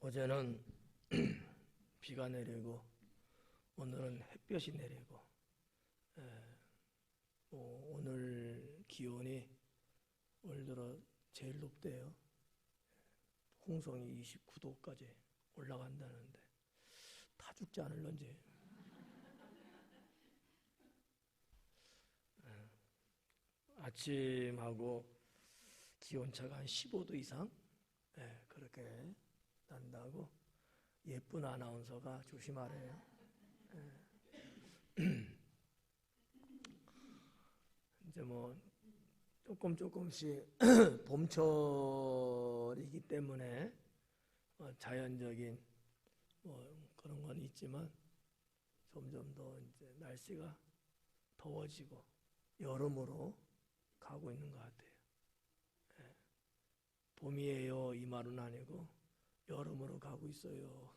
어제는 비가 내리고 오늘은 햇볕이 내리고, 오늘 기온이 올 들어 제일 높대요. 홍성이 29도까지 올라간다는데 다 죽지 않을런지. 아침하고 기온차가 한 15도 이상 그렇게 난다고 예쁜 아나운서가 조심하래요. 이제 뭐 조금씩 봄철이기 때문에 자연적인 그런 건 있지만 점점 더 이제 날씨가 더워지고 여름으로 가고 있는 것 같아요. 봄이에요 이 말은 아니고 여름으로 가고 있어요.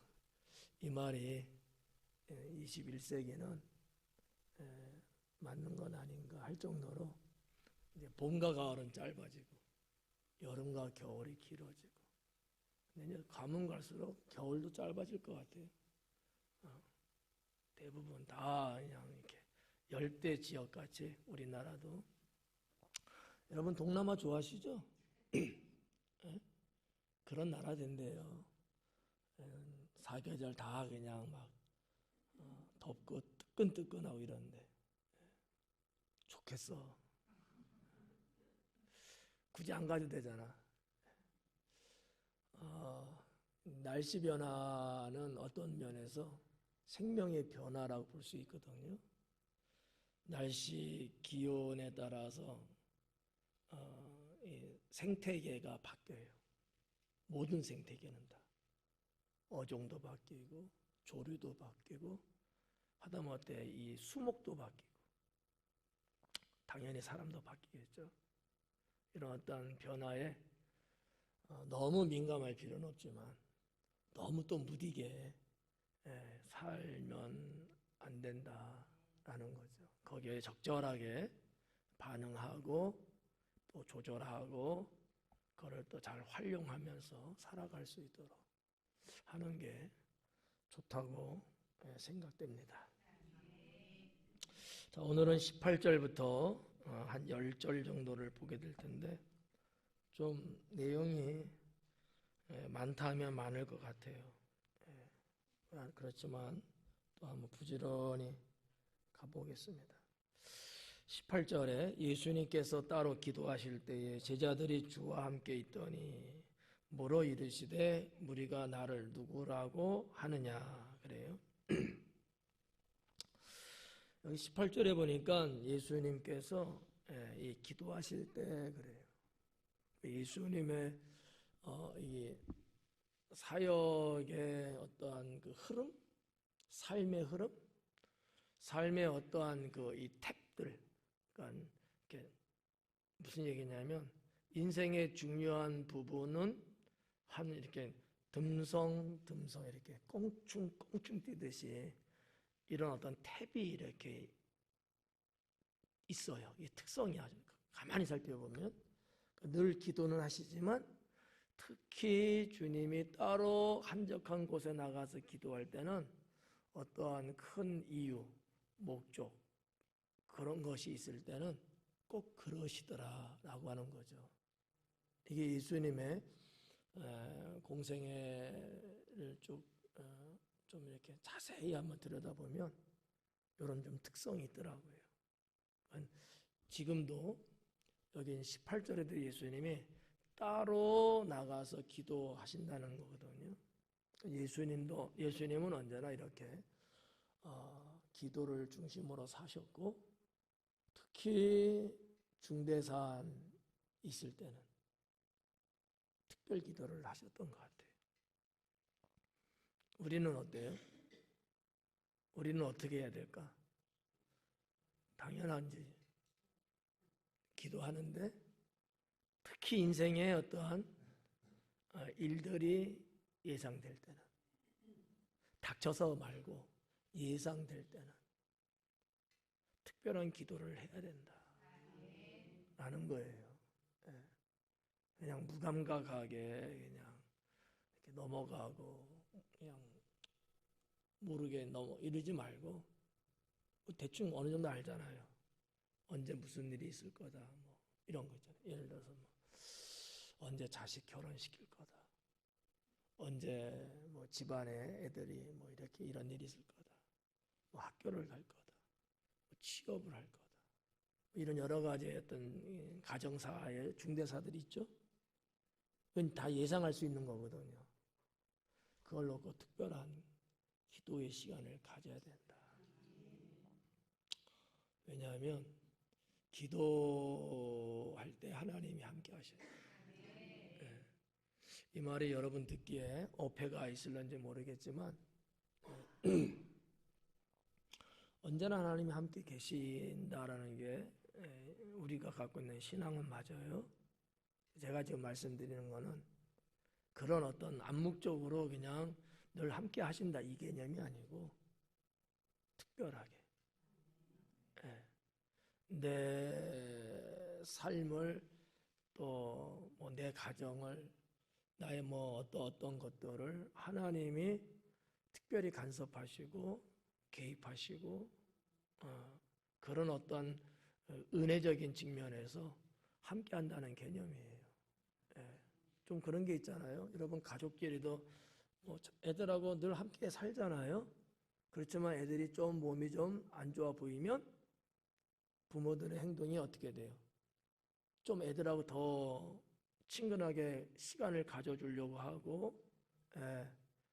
이 말이 21세기는 맞는 건 아닌가 할 정도로 이제 봄과 가을은 짧아지고 여름과 겨울이 길어지고, 이제 가면 갈수록 겨울도 짧아질 것 같아요. 대부분 다 그냥 이렇게 열대 지역 같이 우리나라도. 여러분 동남아 좋아하시죠? 그런 나라 된대요. 사계절 다 그냥 막 덥고 뜨끈뜨끈하고 이런데 좋겠어. 굳이 안 가도 되잖아. 날씨 변화는 어떤 면에서 생명의 변화라고 볼 수 있거든요. 날씨 기온에 따라서 이 생태계가 바뀌어요. 모든 생태계는 다. 어종도 바뀌고 조류도 바뀌고 하다못해 이 수목도 바뀌고 당연히 사람도 바뀌겠죠. 이런 어떤 변화에 너무 민감할 필요는 없지만 너무 또 무디게 살면 안 된다라는 거죠. 거기에 적절하게 반응하고 또 조절하고 그걸 또 잘 활용하면서 살아갈 수 있도록 하는 게 좋다고 생각됩니다. 자, 오늘은 18절부터 한 10절 정도를 보게 될 텐데 좀 내용이 많다면 많을 것 같아요. 그렇지만 또 한번 부지런히 가보겠습니다. 18절에 예수님께서 따로 기도하실 때에 제자들이 주와 함께 있더니 물어 이르시되 무리가 나를 누구라고 하느냐 그래요. 여기 18절에 보니까 예수님께서 이 기도하실 때 그래요. 예수님의 이 사역의 어떠한 그 흐름, 삶의 흐름, 삶의 어떠한 그 이 탭들, 그러니까 이렇게 무슨 얘기냐면 인생의 중요한 부분은 한 이렇게 듬성 이렇게 꽁충 뛰듯이 이런 어떤 탭이 이렇게 있어요. 이 특성이 아주 가만히 살펴보면 늘 기도는 하시지만 특히 주님이 따로 한적한 곳에 나가서 기도할 때는 어떠한 큰 이유, 목적 그런 것이 있을 때는 꼭 그러시더라라고 하는 거죠. 이게 예수님의 공생애를 좀 이렇게 자세히 한번 들여다보면 이런 좀 특성이 있더라고요. 지금도 여기 18절에도 예수님이 따로 나가서 기도하신다는 거거든요. 예수님은 언제나 이렇게 기도를 중심으로 사셨고 특히 중대사안 있을 때는 특별 기도를 하셨던 것 같아요. 우리는 어때요? 우리는 어떻게 해야 될까? 당연한지 기도하는데 특히 인생의 어떠한 일들이 예상될 때는 닥쳐서 말고 예상될 때는 특별한 기도를 해야 된다라는 거예요. 그냥 무감각하게 그냥 넘어가고 그냥 모르게 이러지 말고 뭐 대충 어느 정도 알잖아요. 언제 무슨 일이 있을 거다, 뭐 이런 거 있잖아요. 예를 들어서 뭐 언제 자식 결혼시킬 거다, 언제 뭐 집안에 애들이 뭐 이렇게 이런 일이 있을 거다, 뭐 학교를 갈 거다, 뭐 취업을 할 거다, 뭐 이런 여러 가지 어떤 가정사의 중대사들이 있죠. 그건 다 예상할 수 있는 거거든요. 그걸 놓고 특별한 기도의 시간을 가져야 된다. 왜냐하면 기도할 때 하나님이 함께 하셔요. 예. 이 말이 여러분 듣기에 어폐가 있을런지 모르겠지만 언제나 하나님이 함께 계신다라는 게 우리가 갖고 있는 신앙은 맞아요. 제가 지금 말씀드리는 거는 그런 어떤 암묵적으로 그냥 늘 함께 하신다 이 개념이 아니고 특별하게 내 삶을 또 뭐 내 가정을 나의 뭐 어떤 것들을 하나님이 특별히 간섭하시고 개입하시고 그런 어떤 은혜적인 측면에서 함께 한다는 개념이에요. 좀 그런 게 있잖아요. 여러분 가족끼리도 뭐 애들하고 늘 함께 살잖아요. 그렇지만 애들이 좀 몸이 좀 안 좋아 보이면 부모들의 행동이 어떻게 돼요? 좀 애들하고 더 친근하게 시간을 가져주려고 하고,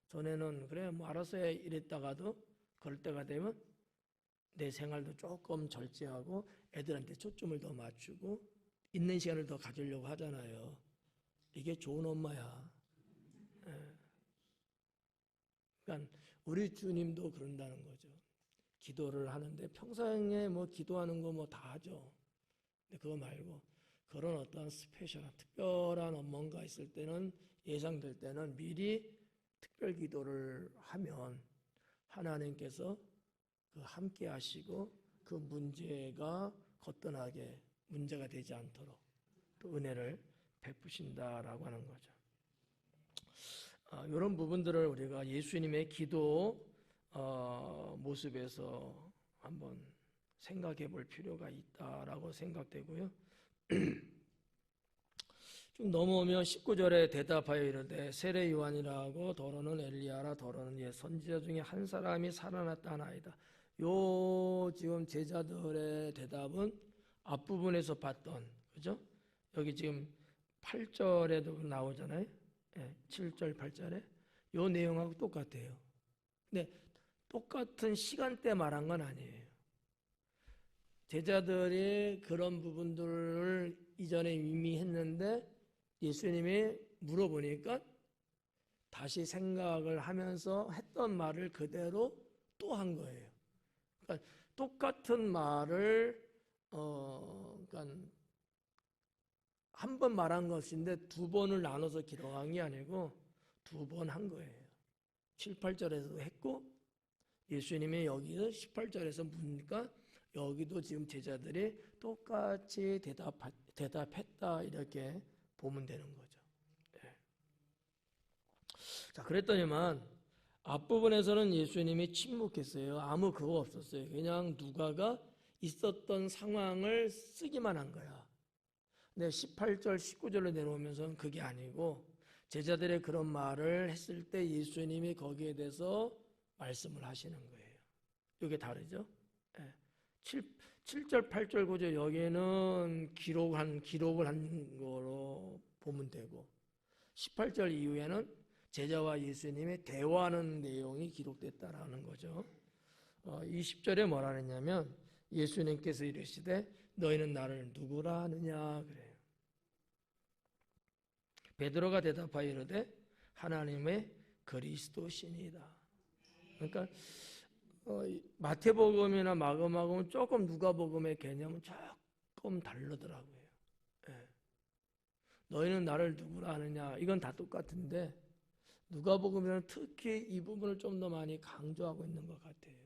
전에는 그래 뭐 알아서 해 이랬다가도 그럴 때가 되면 내 생활도 조금 절제하고 애들한테 초점을 더 맞추고 있는 시간을 더 가지려고 하잖아요. 이게 좋은 엄마야. 그러니까 우리 주님도 그런다는 거죠. 기도를 하는데 평상에 뭐 기도하는 거 뭐 다 하죠. 근데 그거 말고 그런 어떤 스페셜한 특별한 뭔가 있을 때는 예상될 때는 미리 특별 기도를 하면 하나님께서 그 함께 하시고 그 문제가 거뜬하게 문제가 되지 않도록 또 은혜를 베푸신다라고 하는 거죠. 이런 부분들을 우리가 예수님의 기도 모습에서 한번 생각해 볼 필요가 있다라고 생각되고요. 좀 넘어오면 19절에 대답하여 이르되 세례 요한이라고 더러는 엘리야라 더러는 옛 선지자 중에 한 사람이 살아났다 하나이다. 요 지금 제자들의 대답은 앞부분에서 봤던 그죠? 여기 지금 8절에도 나오잖아요. 7절 8절에 요 내용하고 똑같아요. 근데 똑같은 시간대 말한 건 아니에요. 제자들이 그런 부분들을 이전에 이미 했는데 예수님이 물어보니까 다시 생각을 하면서 했던 말을 그대로 또 한 거예요. 그러니까 똑같은 말을 그러니까 한 번 말한 것인데 두 번을 나눠서 기록한 게 아니고 두 번 한 거예요. 7, 8절에서도 했고 예수님이 여기서 18절에서 묻으니까 여기도 지금 제자들이 똑같이 대답했다 이렇게 보면 되는 거죠. 자, 그랬더니만 앞부분에서는 예수님이 침묵했어요. 아무 그거 없었어요. 그냥 누가가 있었던 상황을 쓰기만 한 거야. 근데 18절, 19절로 내려오면서는 그게 아니고 제자들의 그런 말을 했을 때 예수님이 거기에 대해서 말씀을 하시는 거예요. 이게 다르죠? 7절, 8절, 9절 여기에는 기록을 한 거로 보면 되고 18절 이후에는 제자와 예수님이 대화하는 내용이 기록됐다라는 거죠. 20절에 뭐라 하느냐면 예수님께서 이르시되 너희는 나를 누구라 하느냐 그래요. 베드로가 대답하여 이르되 하나님의 그리스도시니이다. 그러니까 마태복음이나 마가복음은 조금 누가복음의 개념은 조금 다르더라고요. 너희는 나를 누구라 하느냐 이건 다 똑같은데 누가복음에는 특히 이 부분을 좀 더 많이 강조하고 있는 것 같아요.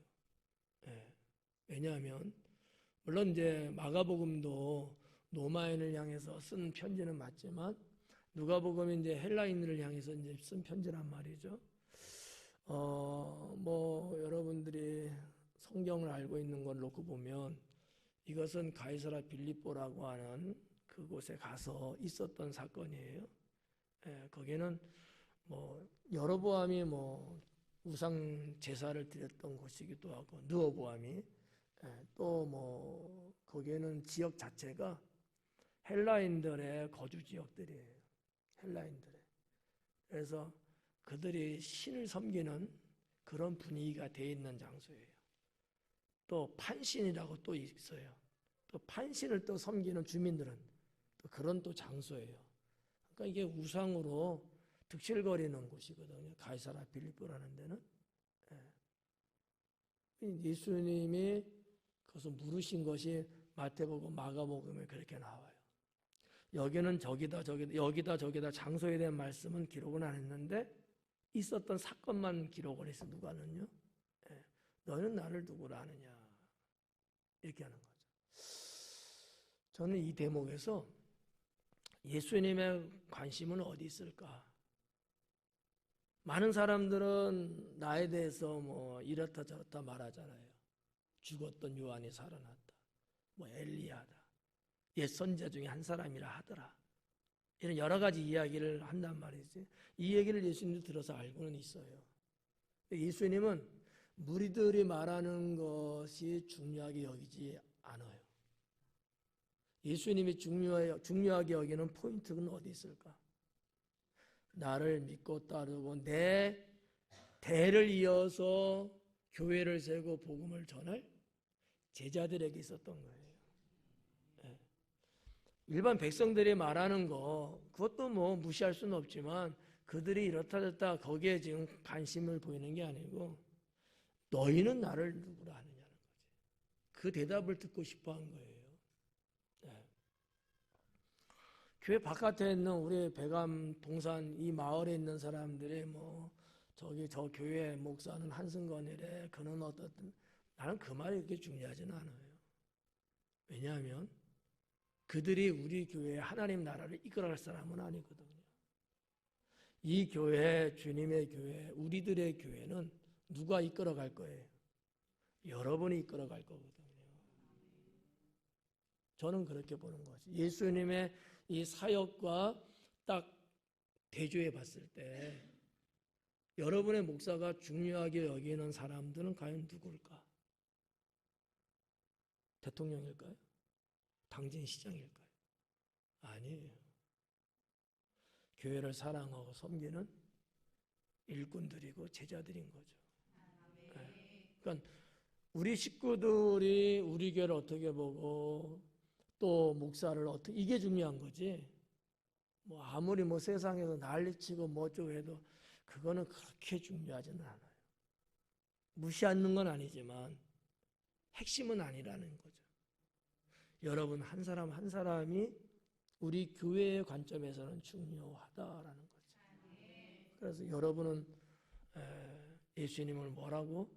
왜냐하면 물론 이제 마가복음도 로마인을 향해서 쓴 편지는 맞지만 누가복음이 이제 헬라인들을 향해서 이제 쓴 편지란 말이죠. 뭐 여러분들이 성경을 알고 있는 걸 놓고 보면 이것은 가이사라 빌립보라고 하는 그곳에 가서 있었던 사건이에요. 거기는 뭐 여로보암이 뭐 우상 제사를 드렸던 곳이기도 하고 느호보암이 또 뭐 거기에는 지역 자체가 헬라인들의 거주 지역들이에요. 헬라인들의. 그래서 그들이 신을 섬기는 그런 분위기가 돼 있는 장소예요. 또 판신이라고 또 있어요. 또 판신을 또 섬기는 주민들은 또 그런 또 장소예요. 그러니까 이게 우상으로 득실거리는 곳이거든요. 가이사라 빌립보라는 데는. 예수님이 그것을 물으신 것이 마태복음, 마가복음에 그렇게 나와요. 여기는 저기다 저기다 여기다 저기다 장소에 대한 말씀은 기록은 안 했는데 있었던 사건만 기록을 해서 누가는요. 너는 나를 누구라 하느냐 이렇게 하는 거죠. 저는 이 대목에서 예수님의 관심은 어디 있을까? 많은 사람들은 나에 대해서 뭐 이렇다 저렇다 말하잖아요. 죽었던 요한이 살아났다. 뭐 엘리야다. 옛 선지자 중에 한 사람이라 하더라. 이런 여러 가지 이야기를 한단 말이지. 이 얘기를 예수님도 들어서 알고는 있어요. 예수님은 무리들이 말하는 것이 중요하게 여기지 않아요. 예수님이 중요하게 여기는 포인트는 어디 있을까? 나를 믿고 따르고 내 대를 이어서 교회를 세우고 복음을 전할 제자들에게 있었던 거예요. 일반 백성들이 말하는 거 그것도 뭐 무시할 수는 없지만 그들이 이렇다 저렇다 거기에 지금 관심을 보이는 게 아니고 너희는 나를 누구라 하느냐는 거지. 그 대답을 듣고 싶어 한 거예요. 교회 바깥에 있는 우리 배감 동산 이 마을에 있는 사람들이 뭐 저기 저 교회 목사는 한승건이래 그는 어떻든 나는 그 말이 그렇게 중요하지는 않아요. 왜냐하면 그들이 우리 교회에 하나님 나라를 이끌어갈 사람은 아니거든요. 이 교회, 주님의 교회, 우리들의 교회는 누가 이끌어갈 거예요? 여러분이 이끌어갈 거거든요. 저는 그렇게 보는 거지. 예수님의 이 사역과 딱 대조해 봤을 때 여러분의 목사가 중요하게 여기는 사람들은 과연 누굴까? 대통령일까요? 당진시장일까요? 아니에요. 교회를 사랑하고 섬기는 일꾼들이고 제자들인 거죠. 그러니까 우리 식구들이 우리 교회를 어떻게 보고 또 목사를 어떻게 이게 중요한 거지. 뭐 아무리 뭐 세상에서 난리치고 뭐 어쩌고 해도 그거는 그렇게 중요하지는 않아요. 무시하는 건 아니지만 핵심은 아니라는 거죠. 여러분 한 사람 한 사람이 우리 교회의 관점에서는 중요하다라는 거죠. 그래서 여러분은 예수님을 뭐라고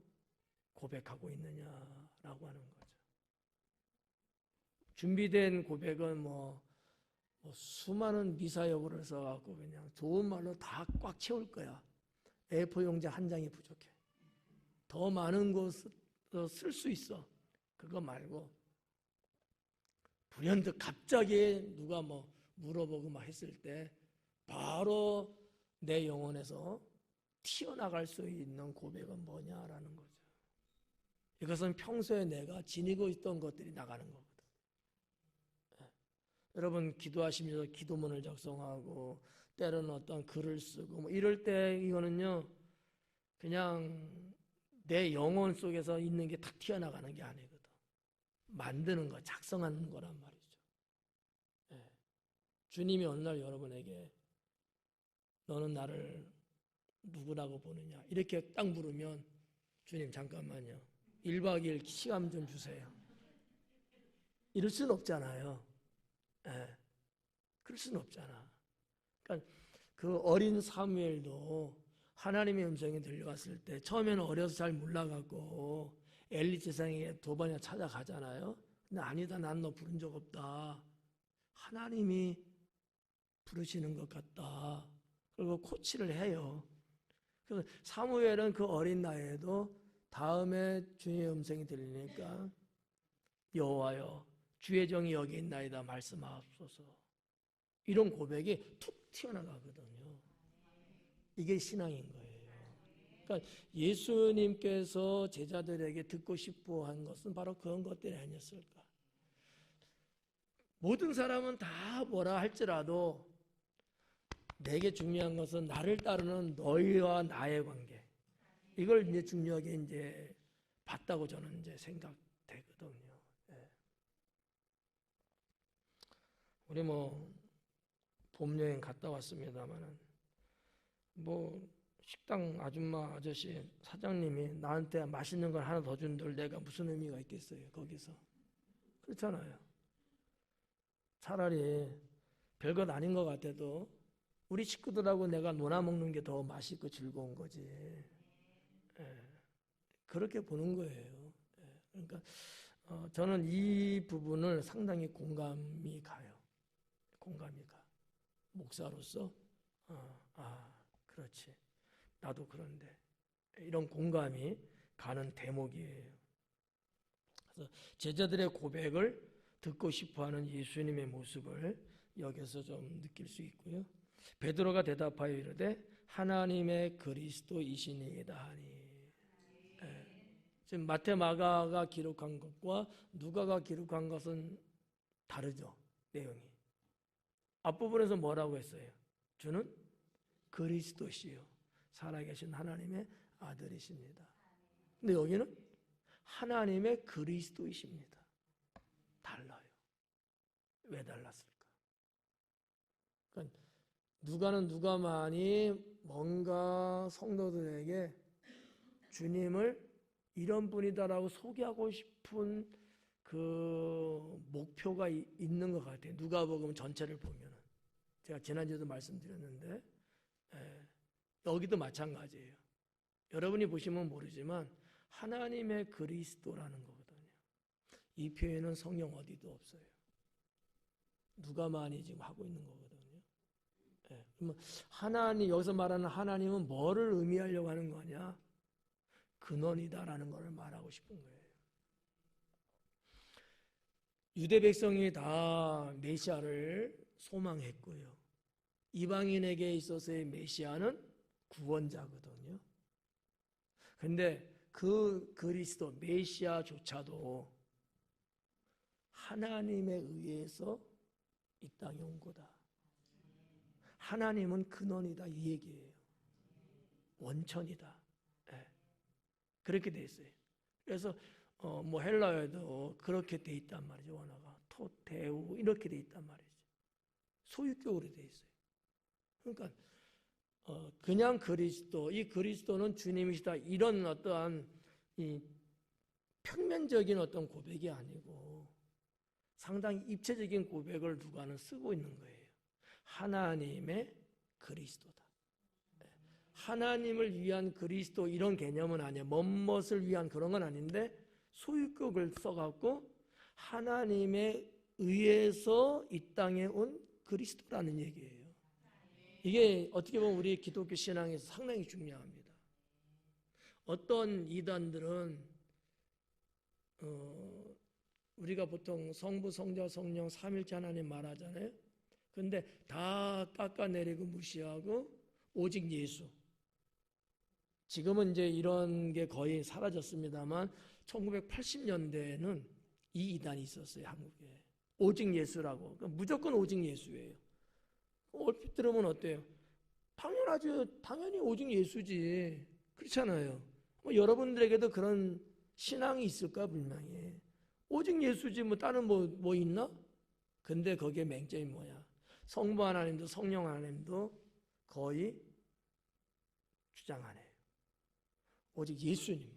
고백하고 있느냐라고 하는 거죠. 준비된 고백은 뭐 수많은 미사여구를 써갖고 그냥 좋은 말로 다 꽉 채울 거야. A4 용지 한 장이 부족해. 더 많은 것을 쓸 수 있어. 그거 말고 불현듯 갑자기 누가 뭐 물어보고 막 했을 때 바로 내 영혼에서 튀어나갈 수 있는 고백은 뭐냐라는 거죠. 이것은 평소에 내가 지니고 있던 것들이 나가는 거거든. 여러분 기도하시면서 기도문을 작성하고 때로는 어떤 글을 쓰고 뭐 이럴 때 이거는요 그냥 내 영혼 속에서 있는 게 탁 튀어나가는 게 아니거든. 만드는 거, 작성하는 거란 말이죠. 주님이 어느 날 여러분에게 너는 나를 누구라고 보느냐 이렇게 딱 물으면 주님 잠깐만요. 1박 2일 시간 좀 주세요. 이럴 수는 없잖아요. 그럴 수는 없잖아. 그러니까 그 어린 사무엘도 하나님의 음성이 들려왔을 때 처음에는 어려서 잘 몰라갖고 엘리 제사장에게 2번이나 찾아가잖아요. 근데 아니다, 난 너 부른 적 없다. 하나님이 부르시는 것 같다. 그리고 코치를 해요. 그래서 사무엘은 그 어린 나이에도 다음에 주님의 음성이 들리니까 여호와여 주의 종이 여기 있나이다 말씀하옵소서. 이런 고백이 툭 튀어나가거든요. 이게 신앙인 거예요. 그러니까 예수님께서 제자들에게 듣고 싶어 한 것은 바로 그런 것들이 아니었을까. 모든 사람은 다 뭐라 할지라도 내게 중요한 것은 나를 따르는 너희와 나의 관계. 이걸 이제 중요하게 이제 봤다고 저는 이제 생각되거든요. 예. 우리 뭐 봄 여행 갔다 왔습니다만은 뭐 식당 아줌마 아저씨 사장님이 나한테 맛있는 걸 하나 더 준들 내가 무슨 의미가 있겠어요 거기서. 그렇잖아요. 차라리 별것 아닌 것 같아도 우리 식구들하고 내가 놀아먹는 게 더 맛있고 즐거운 거지. 예, 그렇게 보는 거예요. 예, 그러니까 저는 이 부분을 상당히 공감이 가요. 공감이 가. 목사로서 그렇지. 나도 그런데 이런 공감이 가는 대목이에요. 그래서 제자들의 고백을 듣고 싶어하는 예수님의 모습을 여기서 좀 느낄 수 있고요. 베드로가 대답하여 이르되 하나님의 그리스도이시니이다 하니. 지금 마태 마가가 기록한 것과 누가가 기록한 것은 다르죠. 내용이. 앞부분에서 뭐라고 했어요? 주는 그리스도시요 살아계신 하나님의 아들이십니다. 근데 여기는 하나님의 그리스도이십니다. 달라요. 왜 달랐을까? 그러니까 누가는 누가만이 뭔가 성도들에게 주님을 이런 분이다라고 소개하고 싶은 그 목표가 있는 것 같아요. 누가복음 전체를 보면은. 제가 지난주에도 말씀드렸는데 여기도 마찬가지예요. 여러분이 보시면 모르지만 하나님의 그리스도라는 거거든요. 이 표현은 성경 어디도 없어요. 누가만이 지금 하고 있는 거거든요. 그러면 하나님, 여기서 말하는 하나님은 뭐를 의미하려고 하는 거냐? 근원이다라는 것을 말하고 싶은 거예요. 유대 백성이 다 메시아를 소망했고요. 이방인에게 있어서의 메시아는 구원자거든요. 근데 그 그리스도 메시아조차도 하나님에 의해서 이 땅에 온 거다. 하나님은 근원이다 이 얘기예요. 원천이다. 네. 그렇게 돼 있어요. 그래서 뭐 헬라어에도 그렇게 돼 있단 말이죠. 원어가 토테우 이렇게 돼 있단 말이죠. 소유격으로 돼 있어요. 그러니까 그냥 그리스도, 이 그리스도는 주님이시다 이런 어떠한 이 평면적인 어떤 고백이 아니고 상당히 입체적인 고백을 누가는 쓰고 있는 거예요. 하나님의 그리스도다. 하나님을 위한 그리스도 이런 개념은 아니에요. 멋을 위한 그런 건 아닌데 소유격을 써갖고 하나님에 의해서 이 땅에 온 그리스도라는 얘기예요. 이게 어떻게 보면 우리 기독교 신앙에서 상당히 중요합니다. 어떤 이단들은 우리가 보통 성부, 성자, 성령, 삼일체 하나님 말하잖아요. 근데 다 깎아내리고 무시하고 오직 예수. 지금은 이제 이런 게 거의 사라졌습니다만 1980년대에는 이 이단이 있었어요. 한국에. 오직 예수라고. 그러니까 무조건 오직 예수예요. 얼핏 들으면 어때요? 당연하죠. 당연히 오직 예수지. 그렇잖아요. 뭐 여러분들에게도 그런 신앙이 있을까? 분명히. 오직 예수지 뭐 다른 뭐 있나? 근데 거기에 맹점이 뭐야? 성부 하나님도 성령 하나님도 거의 주장 안 해요. 오직 예수님만.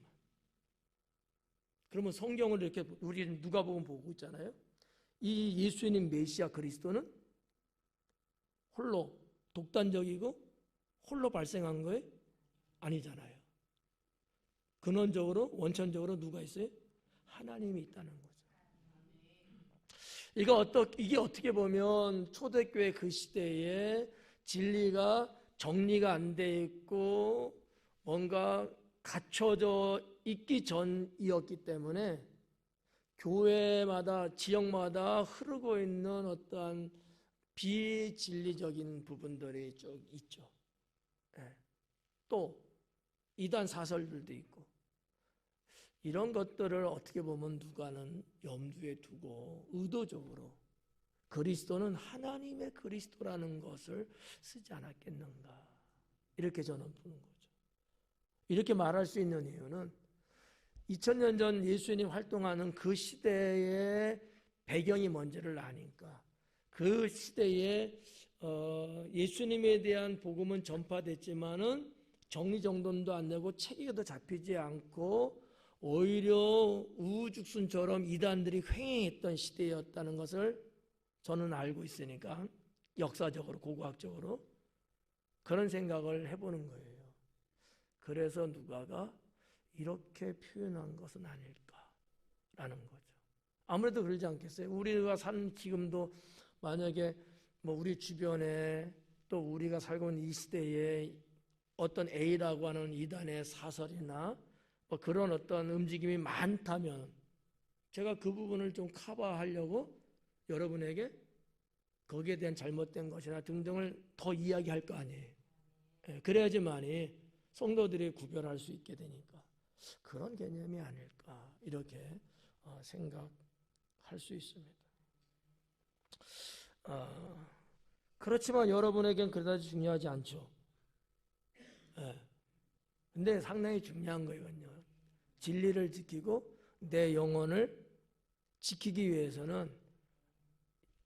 그러면 성경을 이렇게 우리는 누가복음 보고 있잖아요. 이 예수님 메시아 그리스도는 홀로 독단적이고 홀로 발생한 거예요? 아니잖아요. 근원적으로 원천적으로 누가 있어요? 하나님이 있다는 거죠. 이게 어떻게 보면 초대교회 그 시대에 진리가 정리가 안 돼 있고 뭔가 갖춰져 있기 전이었기 때문에 교회마다 지역마다 흐르고 있는 어떠한 비진리적인 부분들이 쭉 있죠. 예. 또 이단 사설들도 있고 이런 것들을 어떻게 보면 누가는 염두에 두고 의도적으로 그리스도는 하나님의 그리스도라는 것을 쓰지 않았겠는가 이렇게 저는 보는 거죠. 이렇게 말할 수 있는 이유는 2000년 전 예수님이 활동하는 그 시대의 배경이 뭔지를 아니까 그 시대에 예수님에 대한 복음은 전파됐지만은 정리정돈도 안 되고 체계도 잡히지 않고 오히려 우후죽순처럼 이단들이 횡행했던 시대였다는 것을 저는 알고 있으니까 역사적으로 고고학적으로 그런 생각을 해보는 거예요. 그래서 누가가 이렇게 표현한 것은 아닐까라는 거죠. 아무래도 그러지 않겠어요? 우리가 사는 지금도 만약에 뭐 우리 주변에 또 우리가 살고 있는 이 시대에 어떤 A라고 하는 이단의 사설이나 뭐 그런 어떤 움직임이 많다면 제가 그 부분을 좀 커버하려고 여러분에게 거기에 대한 잘못된 것이나 등등을 더 이야기할 거 아니에요. 그래야지만이 성도들이 구별할 수 있게 되니까 그런 개념이 아닐까 이렇게 생각할 수 있습니다. 그렇지만 여러분에겐 그다지 중요하지 않죠. 근데 상당히 중요한 거거든요. 진리를 지키고 내 영혼을 지키기 위해서는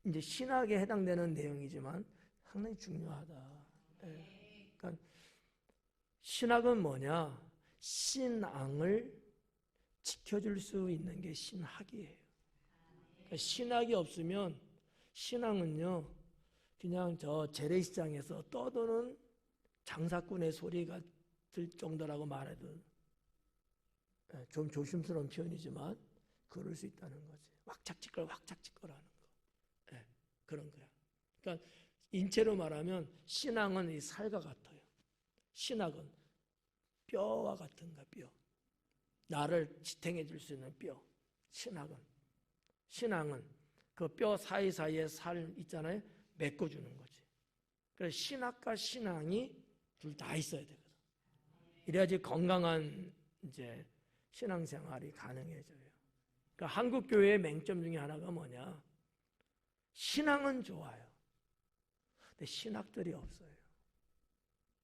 이제 신학에 해당되는 내용이지만 상당히 중요하다. 그러니까 신학은 뭐냐? 신앙을 지켜줄 수 있는 게 신학이에요. 그러니까 신학이 없으면 신앙은요 그냥 저 재래시장에서 떠도는 장사꾼의 소리가 들 정도라고 말해도 좀 조심스러운 표현이지만 그럴 수 있다는 거지. 왁착지껄하는 거. 그런 거야. 그러니까 인체로 말하면 신앙은 이 살과 같아요. 신학은 뼈와 같은가 뼈. 나를 지탱해 줄 수 있는 뼈. 신앙은 그 뼈 사이사이에 살 있잖아요. 메꿔주는 거지. 그래서 신학과 신앙이 둘 다 있어야 되거든. 이래야지 건강한 이제 신앙생활이 가능해져요. 그러니까 한국 교회의 맹점 중에 하나가 뭐냐? 신앙은 좋아요. 근데 신학들이 없어요.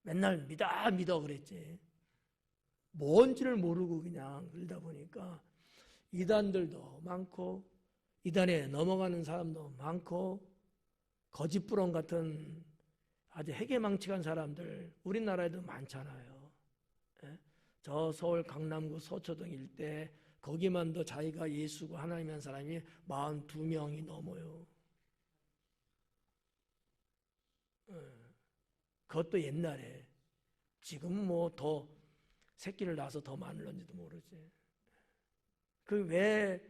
맨날 믿어 그랬지. 뭔지를 모르고 그냥 그러다 보니까 이단들도 많고 이단에 넘어가는 사람도 많고 거짓부렁 같은 아주 해괴망측한 사람들 우리나라에도 많잖아요. 저 서울 강남구 서초동 일대 거기만도 자기가 예수고 하나님이라는 사람이 42명이 넘어요. 그것도 옛날에. 지금 뭐 더 새끼를 낳아서 더 많을런지도 모르지. 그 왜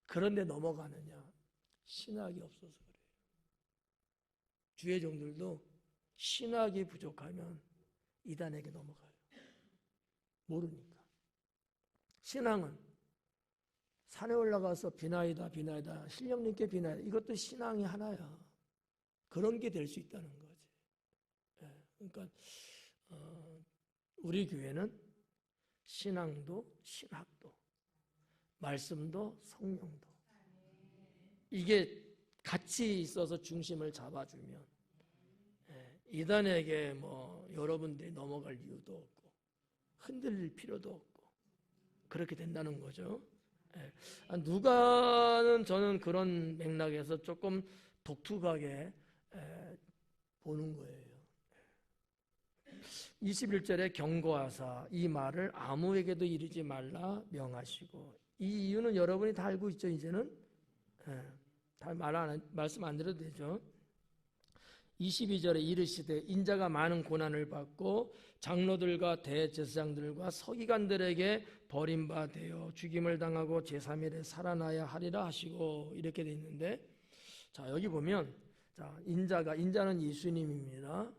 그런 데 넘어가느냐? 신학이 없어서 그래요. 주의종들도 신학이 부족하면 이단에게 넘어가요. 모르니까. 신앙은 산에 올라가서 비나이다 신령님께 비나이다 이것도 신앙이 하나야. 그런 게 될 수 있다는 거지. 그러니까 우리 교회는 신앙도 신학도 말씀도 성령도 이게 같이 있어서 중심을 잡아주면 이단에게 뭐 여러분들이 넘어갈 이유도 없고 흔들릴 필요도 없고 그렇게 된다는 거죠. 누가는 저는 그런 맥락에서 조금 독특하게 보는 거예요. 21절에 경고하사 이 말을 아무에게도 이르지 말라 명하시고 이 이유는 여러분이 다 알고 있죠. 이제는 다 말씀 안 드려도 되죠. 22절에 이르시되 인자가 많은 고난을 받고 장로들과 대제사장들과 서기관들에게 버림받아 죽임을 당하고 제3일에 살아나야 하리라 하시고 이렇게 돼 있는데 자, 여기 보면, 자, 인자는 예수님입니다.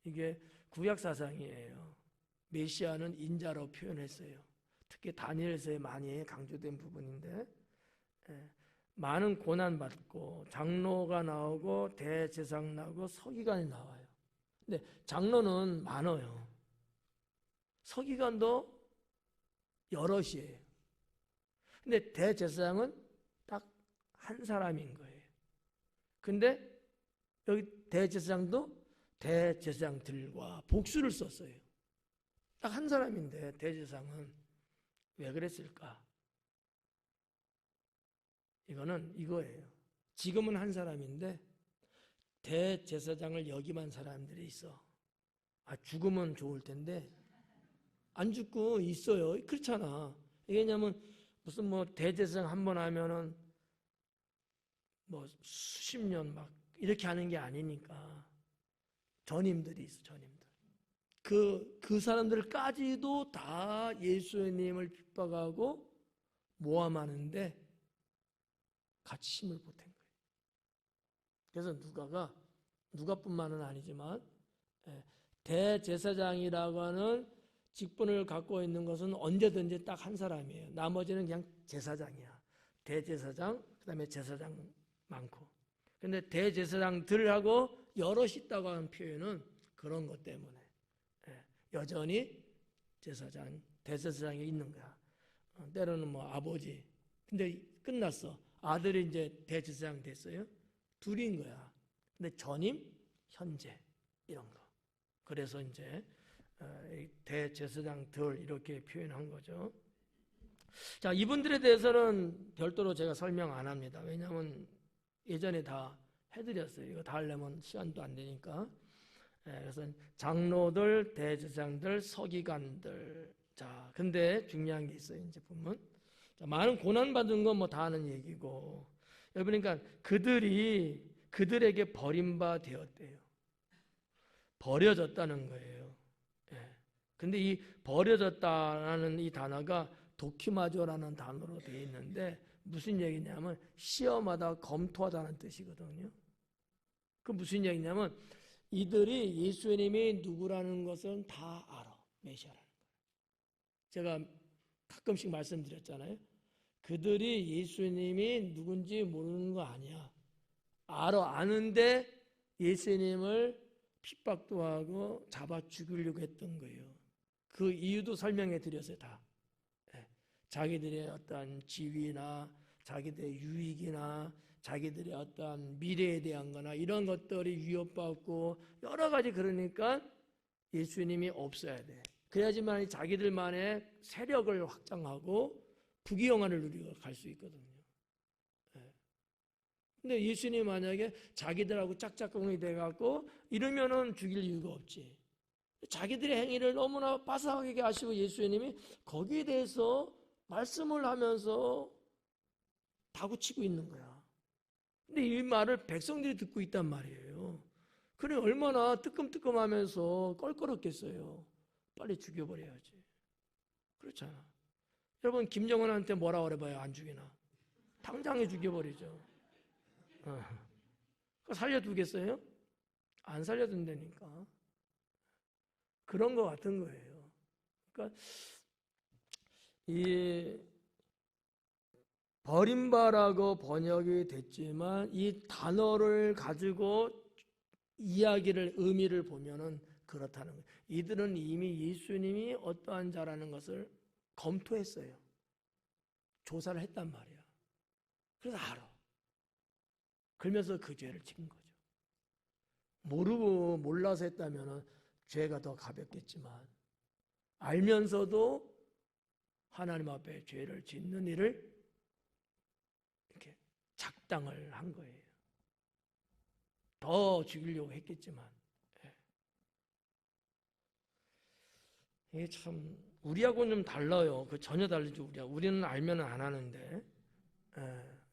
이게 구약 사상이에요. 메시아는 인자로 표현했어요. 특히 다니엘서에 많이 강조된 부분인데, 많은 고난 받고 장로가 나오고 대제사장 나오고 서기관이 나와요. 근데 장로는 많아요. 서기관도 여럿이에요. 근데 대제사장은 딱 한 사람인 거예요. 근데 여기 대제사장도 대제사장들과 복수를 썼어요. 딱 한 사람인데 대제사장은 왜 그랬을까? 이거는 이거예요. 지금은 한 사람인데 대제사장을 역임한 사람들이 있어. 죽으면 좋을 텐데 안 죽고 있어요. 그렇잖아. 왜냐면 무슨 대제사장 한 번 하면은 수십 년 막 이렇게 하는 게 아니니까 전임들이 있어. 전임들. 그 사람들까지도 다 예수님을 핍박하고 모함하는데 같이 힘을 보탠 거예요. 그래서 누가뿐만은 아니지만 대제사장이라고 하는 직분을 갖고 있는 것은 언제든지 딱 한 사람이에요. 나머지는 그냥 제사장이야. 대제사장, 그다음에 제사장 많고. 근데 대제사장들하고 여럿이 있다고 하는 표현은 그런 것 때문에 여전히 대제사장이 있는 거야. 때로는 아버지. 근데 끝났어. 아들이 이제 대제사장 됐어요. 둘인 거야. 근데 전임, 현재 이런 거. 그래서 이제 대제사장들 이렇게 표현한 거죠. 자, 이분들에 대해서는 별도로 제가 설명 안 합니다. 왜냐하면 예전에 다 해드렸어요. 이거 다 하려면 시간도 안 되니까. 그래서 장로들, 대제사장들, 서기관들. 자, 근데 중요한 게 있어요. 이제 보면 많은 고난 받은 건 다 아는 얘기고. 여러분, 그러니까 그들에게 버림받았대요. 버려졌다는 거예요. 근데 이 버려졌다라는 이 단어가 도키마조라는 단어로 되어 있는데 무슨 얘기냐면 시험하다 검토하다는 뜻이거든요. 그 무슨 얘기냐면 이들이 예수님이 누구라는 것은 다 알아. 메시아라는 거예요. 제가 가끔씩 말씀드렸잖아요. 그들이 예수님이 누군지 모르는 거 아니야. 아는데 예수님을 핍박도 하고 잡아 죽이려고 했던 거예요. 그 이유도 설명해 드렸어요. 다. 자기들의 어떤 지위나 자기들의 유익이나 자기들의 어떤 미래에 대한 거나 이런 것들이 위협받고 여러 가지 그러니까 예수님이 없어야 돼. 그래야지만 자기들만의 세력을 확장하고 부귀영화를 누리고 갈 수 있거든요. 근데 예수님이 만약에 자기들하고 짝짝꿍이 돼갖고 이러면은 죽일 이유가 없지. 자기들의 행위를 너무나 빠삭하게 하시고 예수님이 거기에 대해서 말씀을 하면서 다구치고 있는 거야. 근데 이 말을 백성들이 듣고 있단 말이에요. 그래 얼마나 뜨끔뜨끔하면서 껄끄럽겠어요. 빨리 죽여버려야지. 그렇잖아. 여러분 김정은한테 뭐라 그래봐요. 안 죽이나. 당장에 죽여버리죠. 살려두겠어요? 안 살려둔다니까. 그런 것 같은 거예요. 그러니까 이 버림바라고 번역이 됐지만 이 단어를 가지고 이야기를 의미를 보면은 그렇다는 거예요. 이들은 이미 예수님이 어떠한 자라는 것을 검토했어요. 조사를 했단 말이야. 그래서 알아. 그러면서 그 죄를 지은 거죠. 모르고 몰라서 했다면 죄가 더 가볍겠지만 알면서도 하나님 앞에 죄를 짓는 일을 이렇게 작당을 한 거예요. 더 죽이려고 했겠지만 이게 참 우리하고는 좀 달라요. 그 전혀 다르죠. 우리는 알면 안 하는데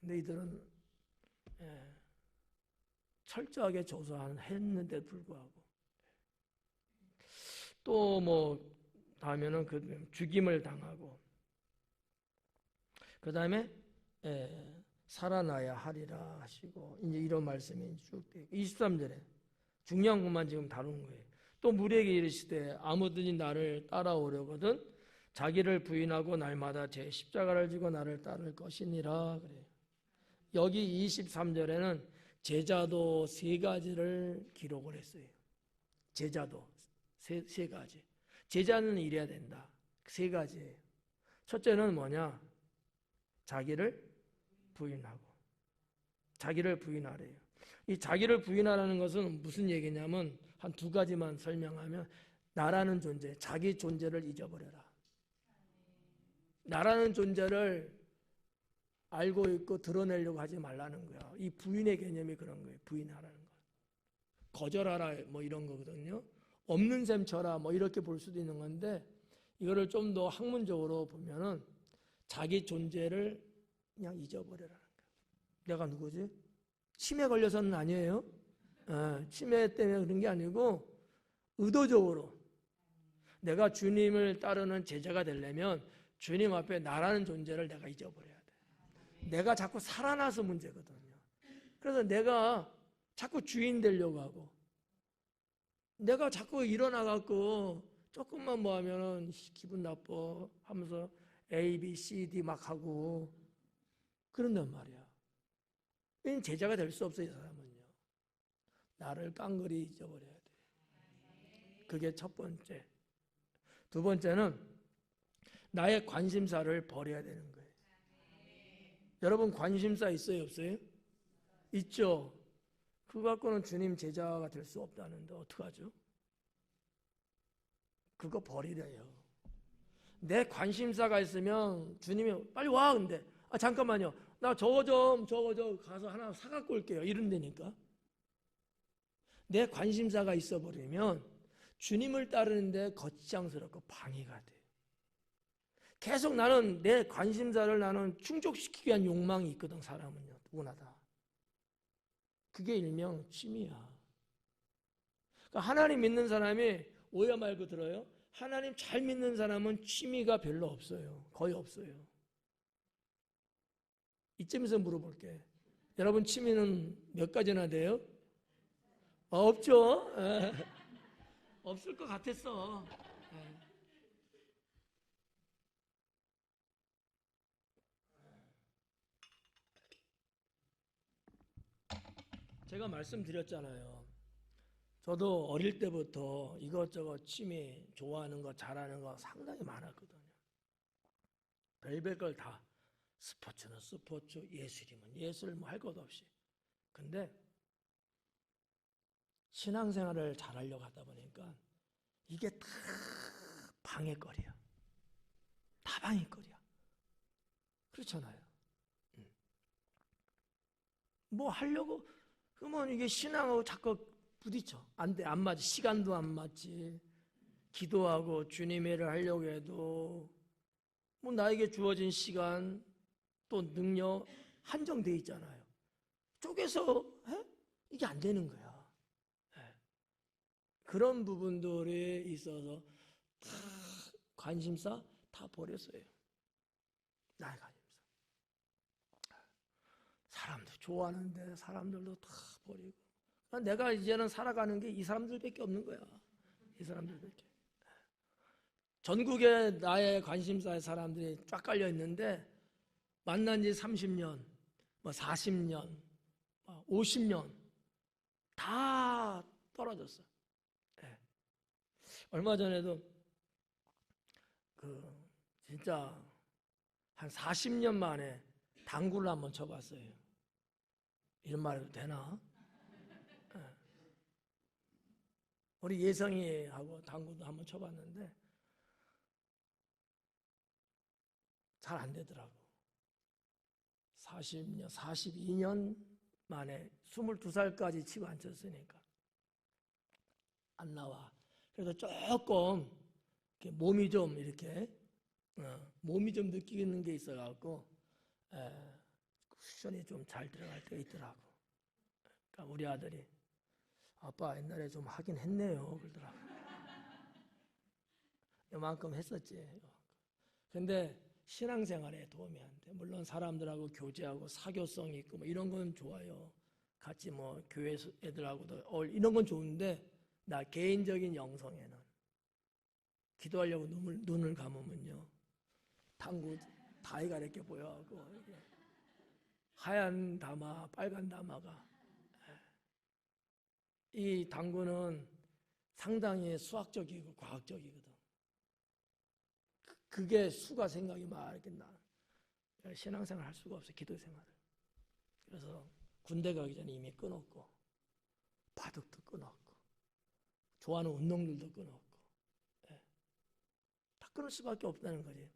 근데 이들은 철저하게 조사했는데도 불구하고 또 다음에는 그 죽임을 당하고 그 다음에 살아나야 하리라 하시고 이제 이런 말씀이 쭉 되고 23절에 중요한 것만 지금 다루는 거예요. 또 무리에게 이르시되 아무든지 나를 따라오려거든 자기를 부인하고 날마다 제 십자가를 지고 나를 따를 것이니라 그래요. 여기 23절에는 제자도 세 가지를 기록을 했어요. 제자도 세 가지. 제자는 이래야 된다. 세 가지예요. 첫째는 뭐냐? 자기를 부인하고. 자기를 부인하래요. 이 자기를 부인하라는 것은 무슨 얘기냐면 한 두 가지만 설명하면 나라는 존재, 자기 존재를 잊어버려라. 나라는 존재를 알고 있고 드러내려고 하지 말라는 거야. 이 부인의 개념이 그런 거예요. 부인하라는 거. 거절하라 뭐 이런 거거든요. 없는 셈 쳐라 뭐 이렇게 볼 수도 있는 건데 이거를 좀 더 학문적으로 보면은 자기 존재를 그냥 잊어버려라는 거야. 내가 누구지? 치매 걸려서는 아니에요. 치매 때문에 그런 게 아니고 의도적으로 내가 주님을 따르는 제자가 되려면 주님 앞에 나라는 존재를 내가 잊어버려야 돼. 내가 자꾸 살아나서 문제거든요. 그래서 내가 자꾸 주인 되려고 하고 내가 자꾸 일어나갖고 조금만 뭐 하면은 기분 나빠 하면서 A, B, C, D 막 하고 그런단 말이야. 이건 제자가 될 수 없어요. 이 사람은요. 나를 깡그리 잊어버려야 돼. 그게 첫 번째. 두 번째는 나의 관심사를 버려야 되는 거예요. 여러분 관심사 있어요? 없어요? 있죠. 그거 갖고는 주님 제자가 될 수 없다는데 어떡하죠? 그거 버리래요. 내 관심사가 있으면 주님이 빨리 와 근데 잠깐만요. 나 저거 좀 가서 하나 사갖고 올게요. 이런다니까. 내 관심사가 있어버리면 주님을 따르는데 거창스럽고 방해가 돼. 계속 나는 내 관심사를 나는 충족시키기 위한 욕망이 있거든. 사람은요. 누구나 다. 그게 일명 취미야. 그러니까 하나님 믿는 사람이 오해 말고 들어요. 하나님 잘 믿는 사람은 취미가 별로 없어요. 거의 없어요. 이쯤에서 물어볼게. 여러분 취미는 몇 가지나 돼요? 없죠? 없을 것 같았어. 제가 말씀드렸잖아요. 저도 어릴 때부터 이것저것 취미, 좋아하는 거, 잘하는 거 상당히 많았거든요. 별별 걸 다. 스포츠는 스포츠, 예술이면 예술, 뭐 할 것 없이. 근데 신앙생활을 잘하려고 하다 보니까 이게 다 방해거리야. 다 방해거리야. 그렇잖아요. 뭐 하려고 그러면 이게 신앙하고 자꾸 부딪혀. 안 돼. 안 맞지. 시간도 안 맞지. 기도하고 주님의 일을 하려고 해도 뭐 나에게 주어진 시간 또 능력 한정돼 있잖아요. 쪼개서 이게 안 되는 거야. 그런 부분들이 있어서 다 관심사 다 버렸어요. 나의 관심사. 사람도 좋아하는데 사람들도 다 버리고. 내가 이제는 살아가는 게 이 사람들밖에 없는 거야. 이 사람들밖에. 전국에 나의 관심사의 사람들이 쫙 깔려 있는데 만난 지 30년, 뭐 40년, 50년 다 떨어졌어. 얼마 전에도 진짜 한 40년 만에 당구를 한번 쳐봤어요. 이런 말 해도 되나? 우리 예성이하고 당구도 한번 쳐봤는데 잘 안 되더라고. 40년, 42년 만에 22살까지 치고 안 쳤으니까 안 나와. 그래서 조금 몸이 좀 이렇게 몸이 좀 느끼는 게 있어갖고 쿠션이 좀 잘 들어갈 때가 있더라고. 그러니까 우리 아들이 아빠 옛날에 좀 하긴 했네요 그러더라고. 이만큼 했었지. 근데 신앙생활에 도움이 안 돼. 물론 사람들하고 교제하고 사교성이 있고 뭐 이런 건 좋아요. 같이 뭐 교회 애들하고도 이런 건 좋은데 나 개인적인 영성에는 기도하려고 눈을 감으면요 당구 다이가 이렇게 보여하고 하얀 다마, 빨간 다마가 이 당구는 상당히 수학적이고 과학적이거든. 그게 수가 생각이 막 이렇게 나. 신앙생활 할 수가 없어, 기도 생활을. 그래서 군대 가기 전에 이미 끊었고, 바둑도 끊었고, 좋아하는 운동들도 끊었고, 다 끊을 수밖에 없다는 거지.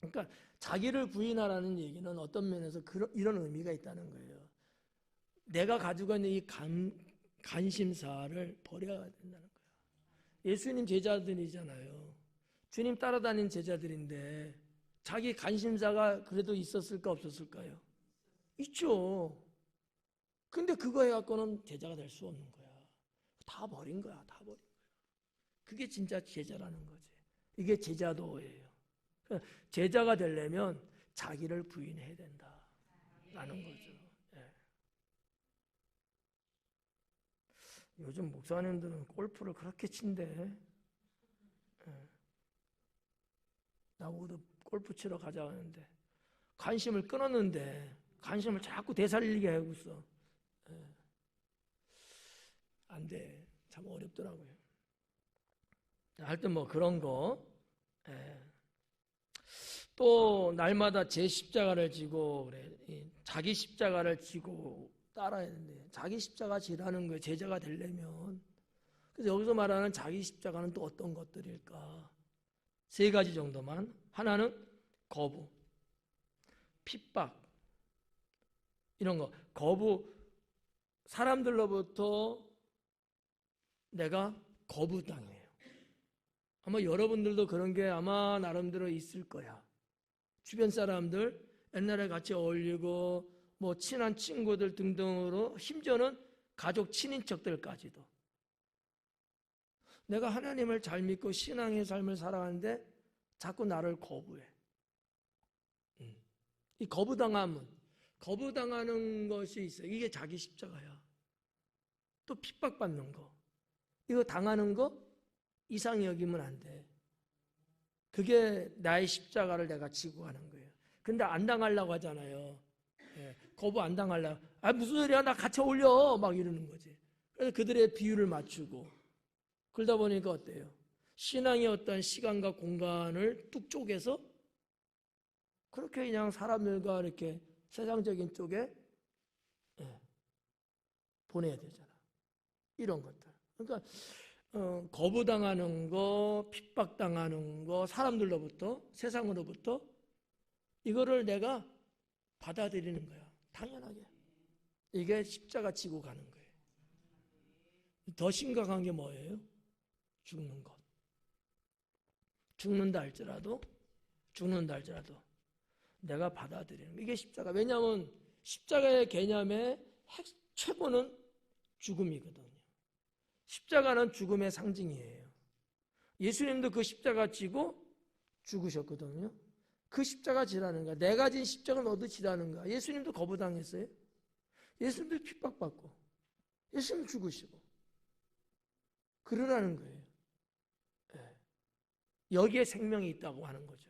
그러니까 자기를 부인하라는 얘기는 어떤 면에서 이런 의미가 있다는 거예요. 내가 가지고 있는 이 관심사를 버려야 된다는 거야. 예수님 제자들이잖아요. 주님 따라다닌 제자들인데 자기 관심사가 그래도 있었을까 없었을까요? 있죠. 근데 그거 해갖고는 제자가 될 수 없는 거야. 다 버린 거야. 다 버린 거야. 그게 진짜 제자라는 거지. 이게 제자도예요. 제자가 되려면 자기를 부인해야 된다라는 거죠. 예. 요즘 목사님들은 골프를 그렇게 친대. 예. 나보고도 골프 치러 가자 하는데 관심을 끊었는데 관심을 자꾸 되살리게 하고 있어. 예. 안 돼. 참 어렵더라고요. 하여튼 뭐 그런 거. 예. 또 날마다 제 십자가를 지고 그래. 자기 십자가를 지고 따라야 되는데 자기 십자가 지라는 거예요. 제자가 되려면. 그래서 여기서 말하는 자기 십자가는 또 어떤 것들일까? 3가지 정도만. 하나는 거부, 핍박 이런 거. 거부, 사람들로부터 내가 거부당해요. 아마 여러분들도 그런 게 아마 나름대로 있을 거야. 주변 사람들, 옛날에 같이 어울리고 뭐 친한 친구들 등등으로 심지어는 가족 친인척들까지도 내가 하나님을 잘 믿고 신앙의 삶을 살아가는데 자꾸 나를 거부해. 이 거부당하는 것이 있어요. 이게 자기 십자가야. 또 핍박받는 거. 이거 당하는 거 이상히 여기면 안 돼. 그게 나의 십자가를 내가 지고 가는 거예요. 근데 안 당하려고 하잖아요. 예, 거부 안 당하려고. 아, 무슨 소리야? 나 같이 어울려. 막 이러는 거지. 그래서 그들의 비율을 맞추고. 그러다 보니까 어때요? 신앙의 어떤 시간과 공간을 뚝 쪼개서 그렇게 그냥 사람들과 이렇게 세상적인 쪽에 보내야 되잖아. 이런 것들. 그러니까 거부당하는 거, 핍박당하는 거, 사람들로부터, 세상으로부터 이거를 내가 받아들이는 거야. 당연하게. 이게 십자가 지고 가는 거예요. 더 심각한 게 뭐예요? 죽는 것. 죽는다 할지라도 내가 받아들이는 거. 이게 십자가. 왜냐하면 십자가의 개념의 최고는 죽음이거든요. 십자가는 죽음의 상징이에요. 예수님도 그 십자가 지고 죽으셨거든요. 그 십자가 지라는 거야. 내가 진 십자가 너도 지라는 거야. 예수님도 거부당했어요. 예수님도 핍박받고 예수님 죽으시고 그러라는 거예요. 네. 여기에 생명이 있다고 하는 거죠.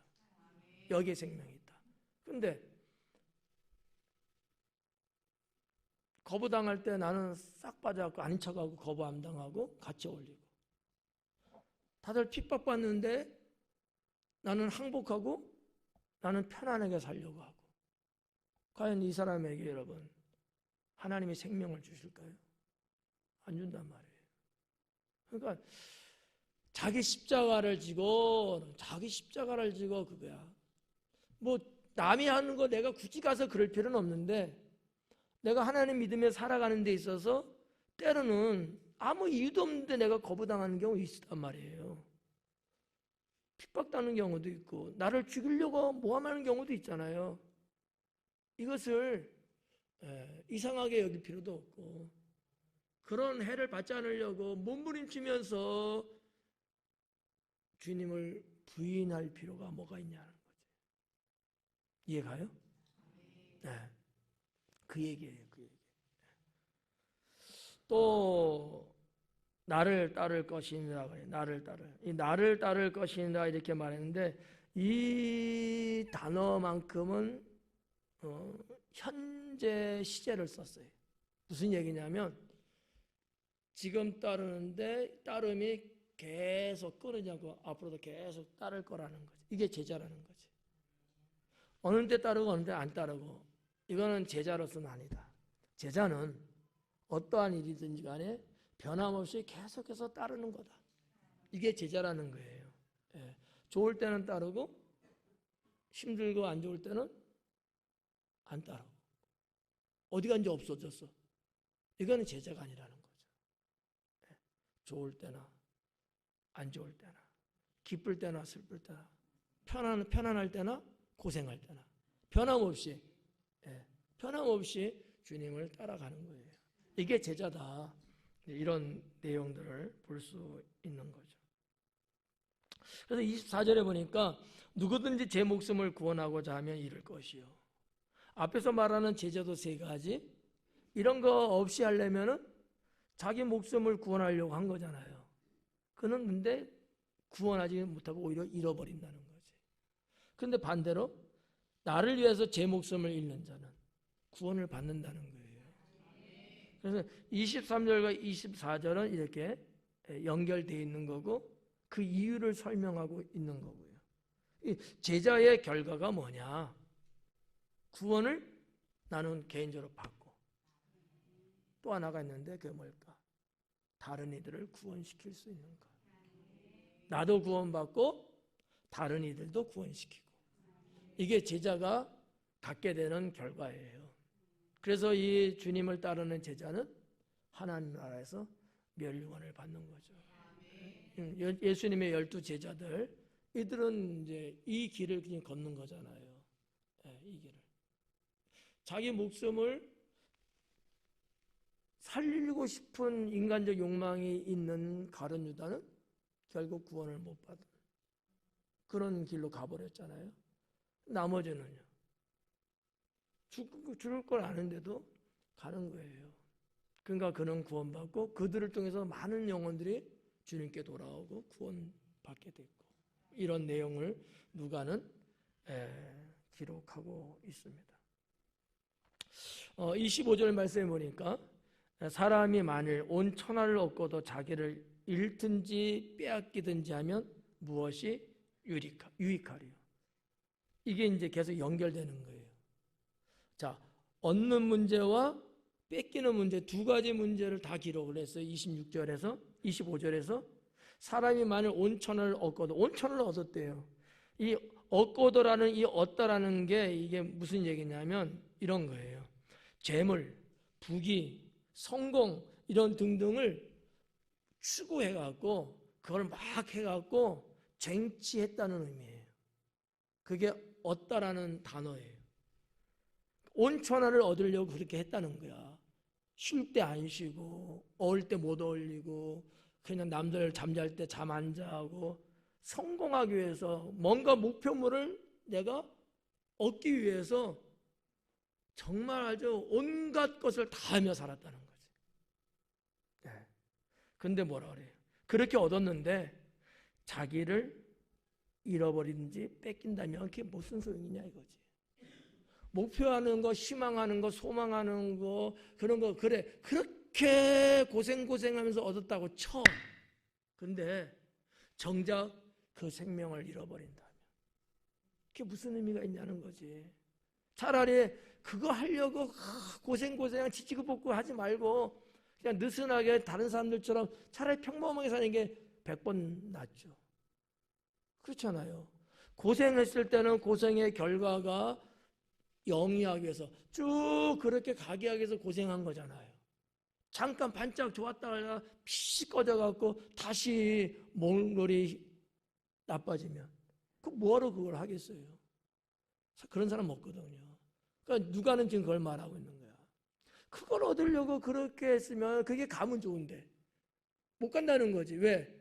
여기에 생명이 있다. 그런데 거부당할 때 나는 싹 빠져갖고 아닌 척하고 거부 안 당하고 같이 어울리고 다들 핍박받는데 나는 항복하고 나는 편안하게 살려고 하고 과연 이 사람에게 여러분 하나님이 생명을 주실까요? 안 준단 말이에요. 그러니까 자기 십자가를 지고 그거야. 뭐 남이 하는 거 내가 굳이 가서 그럴 필요는 없는데 내가 하나님 믿음에 살아가는 데 있어서 때로는 아무 이유도 없는데 내가 거부당하는 경우 있단 말이에요. 핍박당하는 경우도 있고 나를 죽이려고 모함하는 경우도 있잖아요. 이것을 이상하게 여길 필요도 없고 그런 해를 받지 않으려고 몸부림치면서 주님을 부인할 필요가 뭐가 있냐는 거지. 이해가요? 네. 그 얘기예요. 그 얘기. 또 나를 따를 것이니라 그래. 나를 따를. 이 나를 따를 것이니라 이렇게 말했는데 이 단어만큼은 현재 시제를 썼어요. 무슨 얘기냐면 지금 따르는데 따름이 계속 끊이지 않고 앞으로도 계속 따를 거라는 거지. 이게 제자라는 거지. 어느 때 따르고 어느 때 안 따르고 이거는 제자로서는 아니다. 제자는 어떠한 일이든지 간에 변함없이 계속해서 따르는 거다. 이게 제자라는 거예요. 예. 좋을 때는 따르고 힘들고 안 좋을 때는 안 따르고 어디 간지 없어졌어. 이거는 제자가 아니라는 거죠. 예. 좋을 때나 안 좋을 때나 기쁠 때나 슬플 때나 편안할 때나 고생할 때나 변함없이 주님을 따라가는 거예요. 이게 제자다. 이런 내용들을 볼 수 있는 거죠. 그래서 24절에 보니까 누구든지 제 목숨을 구원하고자 하면 잃을 것이요. 앞에서 말하는 제자도 세 가지. 이런 거 없이 하려면은 자기 목숨을 구원하려고 한 거잖아요. 그는 근데 구원하지 못하고 오히려 잃어버린다는 거지. 근데 반대로 나를 위해서 제 목숨을 잃는 자는 구원을 받는다는 거예요. 그래서 23절과 24절은 이렇게 연결되어 있는 거고 그 이유를 설명하고 있는 거고요. 이 제자의 결과가 뭐냐? 구원을 나는 개인적으로 받고 또 하나가 있는데 그게 뭘까? 다른 이들을 구원시킬 수 있는 것. 나도 구원받고 다른 이들도 구원시키고 이게 제자가 갖게 되는 결과예요. 그래서 이 주님을 따르는 제자는 하나님 나라에서 멸류관을 받는 거죠. 예수님의 12 제자들 이들은 이제 이 길을 그냥 걷는 거잖아요. 이 길을. 자기 목숨을 살리고 싶은 인간적 욕망이 있는 가룟 유다는 결국 구원을 못 받은 그런 길로 가버렸잖아요. 나머지는요. 죽을 걸 아는데도 가는 거예요. 그러니까 그는 구원받고 그들을 통해서 많은 영혼들이 주님께 돌아오고 구원받게 됐고 이런 내용을 누가는 기록하고 있습니다. 25절 말씀에 보니까 사람이 만일 온 천하를 얻고도 자기를 잃든지 빼앗기든지 하면 무엇이 유익하리요. 이게 이제 계속 연결되는 거예요. 자, 얻는 문제와 뺏기는 문제 두 가지 문제를 다 기록을 했어요. 26절에서 25절에서 사람이 만일 온 천하를 얻고도 온 천하를 얻었대요. 이 얻고도라는 이 얻다라는 게 이게 무슨 얘기냐면 이런 거예요. 재물, 부귀, 성공 이런 등등을 추구해갖고 그걸 막 해갖고 쟁취했다는 의미예요. 그게 얻다라는 단어예요. 온 천하를 얻으려고 그렇게 했다는 거야. 쉴 때 안 쉬고 어울 때 못 어울리고 그냥 남들 잠잘 때 잠 안 자고 성공하기 위해서 뭔가 목표물을 내가 얻기 위해서 정말 아주 온갖 것을 다 하며 살았다는 거지. 근데 뭐라 그래요? 그렇게 얻었는데 자기를 잃어버리든지 뺏긴다면 그게 무슨 소용이냐 이거지. 목표하는 거, 희망하는 거, 소망하는 거 그런 거 그래 그렇게 고생하면서 얻었다고 쳐. 근데 정작 그 생명을 잃어버린다면 그게 무슨 의미가 있냐는 거지. 차라리 그거 하려고 고생 지치고 볶고 하지 말고 그냥 느슨하게 다른 사람들처럼 차라리 평범하게 사는 게 100번 낫죠. 그렇잖아요. 고생했을 때는 고생의 결과가 영위하기 위해서 쭉 그렇게 가게 하기 위해서 고생한 거잖아요. 잠깐 반짝 좋았다가 피식 꺼져갖고 다시 몽골이 나빠지면 그 뭐하러 그걸 하겠어요. 그런 사람 없거든요. 그러니까 누가는 지금 그걸 말하고 있는 거야. 그걸 얻으려고 그렇게 했으면 그게 가면 좋은데 못 간다는 거지. 왜?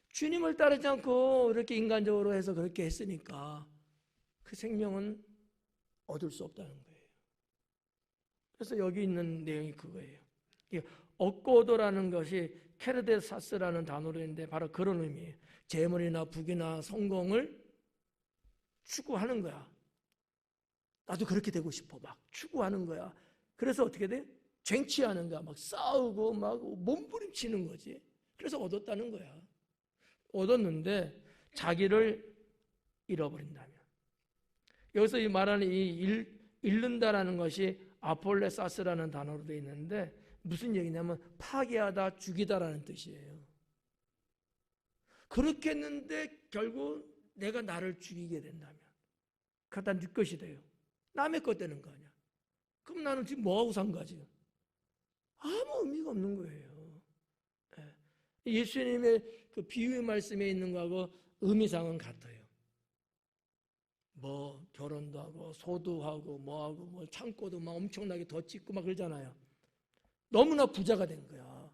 주님을 따르지 않고 이렇게 인간적으로 해서 그렇게 했으니까 그 생명은 얻을 수 없다는 거예요. 그래서 여기 있는 내용이 그거예요. 얻고 얻으라는 것이 케르데사스라는 단어로 있는데 바로 그런 의미예요. 재물이나 부귀나 성공을 추구하는 거야. 나도 그렇게 되고 싶어. 막 추구하는 거야. 그래서 어떻게 돼? 쟁취하는 거야. 막 싸우고 막 몸부림치는 거지. 그래서 얻었다는 거야. 얻었는데 자기를 잃어버린다면. 여기서 이 말하는 이 잃는다라는 것이 아폴레사스라는 단어로 되어 있는데 무슨 얘기냐면 파괴하다, 죽이다라는 뜻이에요. 그렇게 했는데 결국 내가 나를 죽이게 된다면 그러다 네 것이 돼요. 남의 것 되는 거 아니야. 그럼 나는 지금 뭐하고 산 거야 지금? 아무 의미가 없는 거예요. 예수님의 그 비유의 말씀에 있는 거하고 의미상은 같아요. 뭐 결혼도 하고 소도 하고 뭐하고 뭐 창고도 막 엄청나게 더 짓고 막 그러잖아요. 너무나 부자가 된 거야.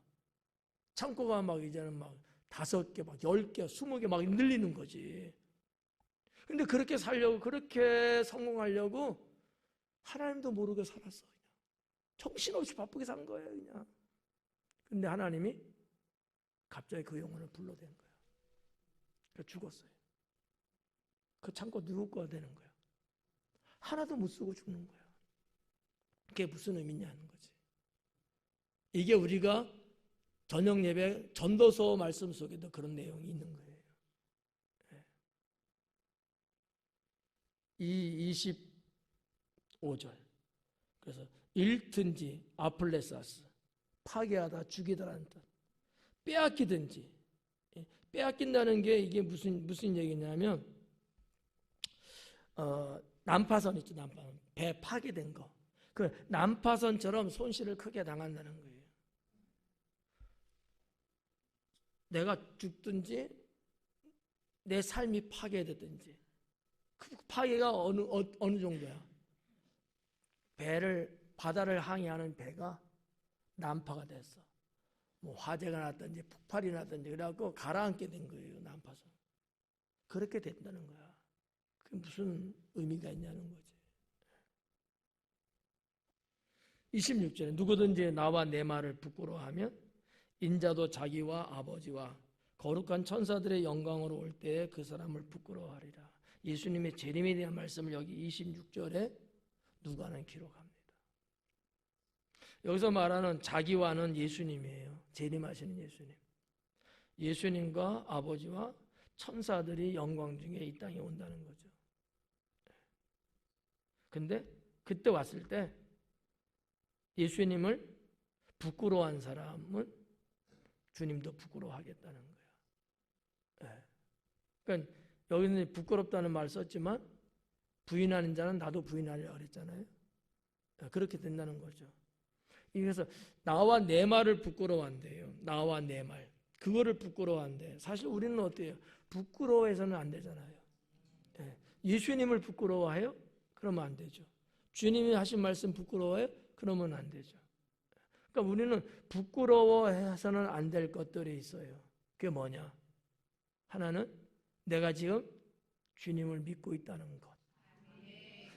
창고가 막 이제는 막 5개, 막 10개, 20개 막 늘리는 거지. 근데 그렇게 살려고, 그렇게 성공하려고 하나님도 모르게 살았어. 그냥. 정신없이 바쁘게 산 거예요, 그냥. 근데 하나님이 갑자기 그 영혼을 불러댄 거야. 그래서 죽었어요. 그 창고 누구 거가 되는 거야. 하나도 못 쓰고 죽는 거야. 그게 무슨 의미냐 하는 거지. 이게 우리가 저녁 예배 전도서 말씀 속에도 그런 내용이 있는 거예요. 이 25절. 그래서 잃든지 아플레사스 파괴하다 죽이다라는 뜻. 빼앗기든지 빼앗긴다는 게 이게 무슨 얘기냐면 난파선 있죠. 난파선. 배 파괴된 거. 그 난파선처럼 손실을 크게 당한다는 거예요. 내가 죽든지 내 삶이 파괴되든지 그 파괴가 어느 정도야. 바다를 항해하는 배가 난파가 됐어. 뭐 화재가 났든지 폭발이 났든지 그래갖고 가라앉게 된 거예요. 난파선. 그렇게 된다는 거야. 그게 무슨 의미가 있냐는 거지. 26절에 누구든지 나와 내 말을 부끄러워하면 인자도 자기와 아버지와 거룩한 천사들의 영광으로 올 때에 그 사람을 부끄러워하리라. 예수님의 재림에 대한 말씀을 여기 26절에 누가는 기록합니다. 여기서 말하는 자기와는 예수님이에요. 재림하시는 예수님. 예수님과 아버지와 천사들이 영광 중에 이 땅에 온다는 거죠. 근데 그때 왔을 때 예수님을 부끄러워한 사람은 주님도 부끄러워하겠다는 거예요. 그러니까 여기는 부끄럽다는 말 썼지만 부인하는 자는 나도 부인하려고 그랬잖아요. 그렇게 된다는 거죠. 그래서 나와 내 말을 부끄러워한대요. 나와 내 말. 그거를 부끄러워한대. 사실 우리는 어때요? 부끄러워해서는 안 되잖아요. 예수님을 부끄러워해요? 그러면 안 되죠. 주님이 하신 말씀 부끄러워해요? 그러면 안 되죠. 그러니까 우리는 부끄러워해서는 안 될 것들이 있어요. 그게 뭐냐? 하나는 내가 지금 주님을 믿고 있다는 것.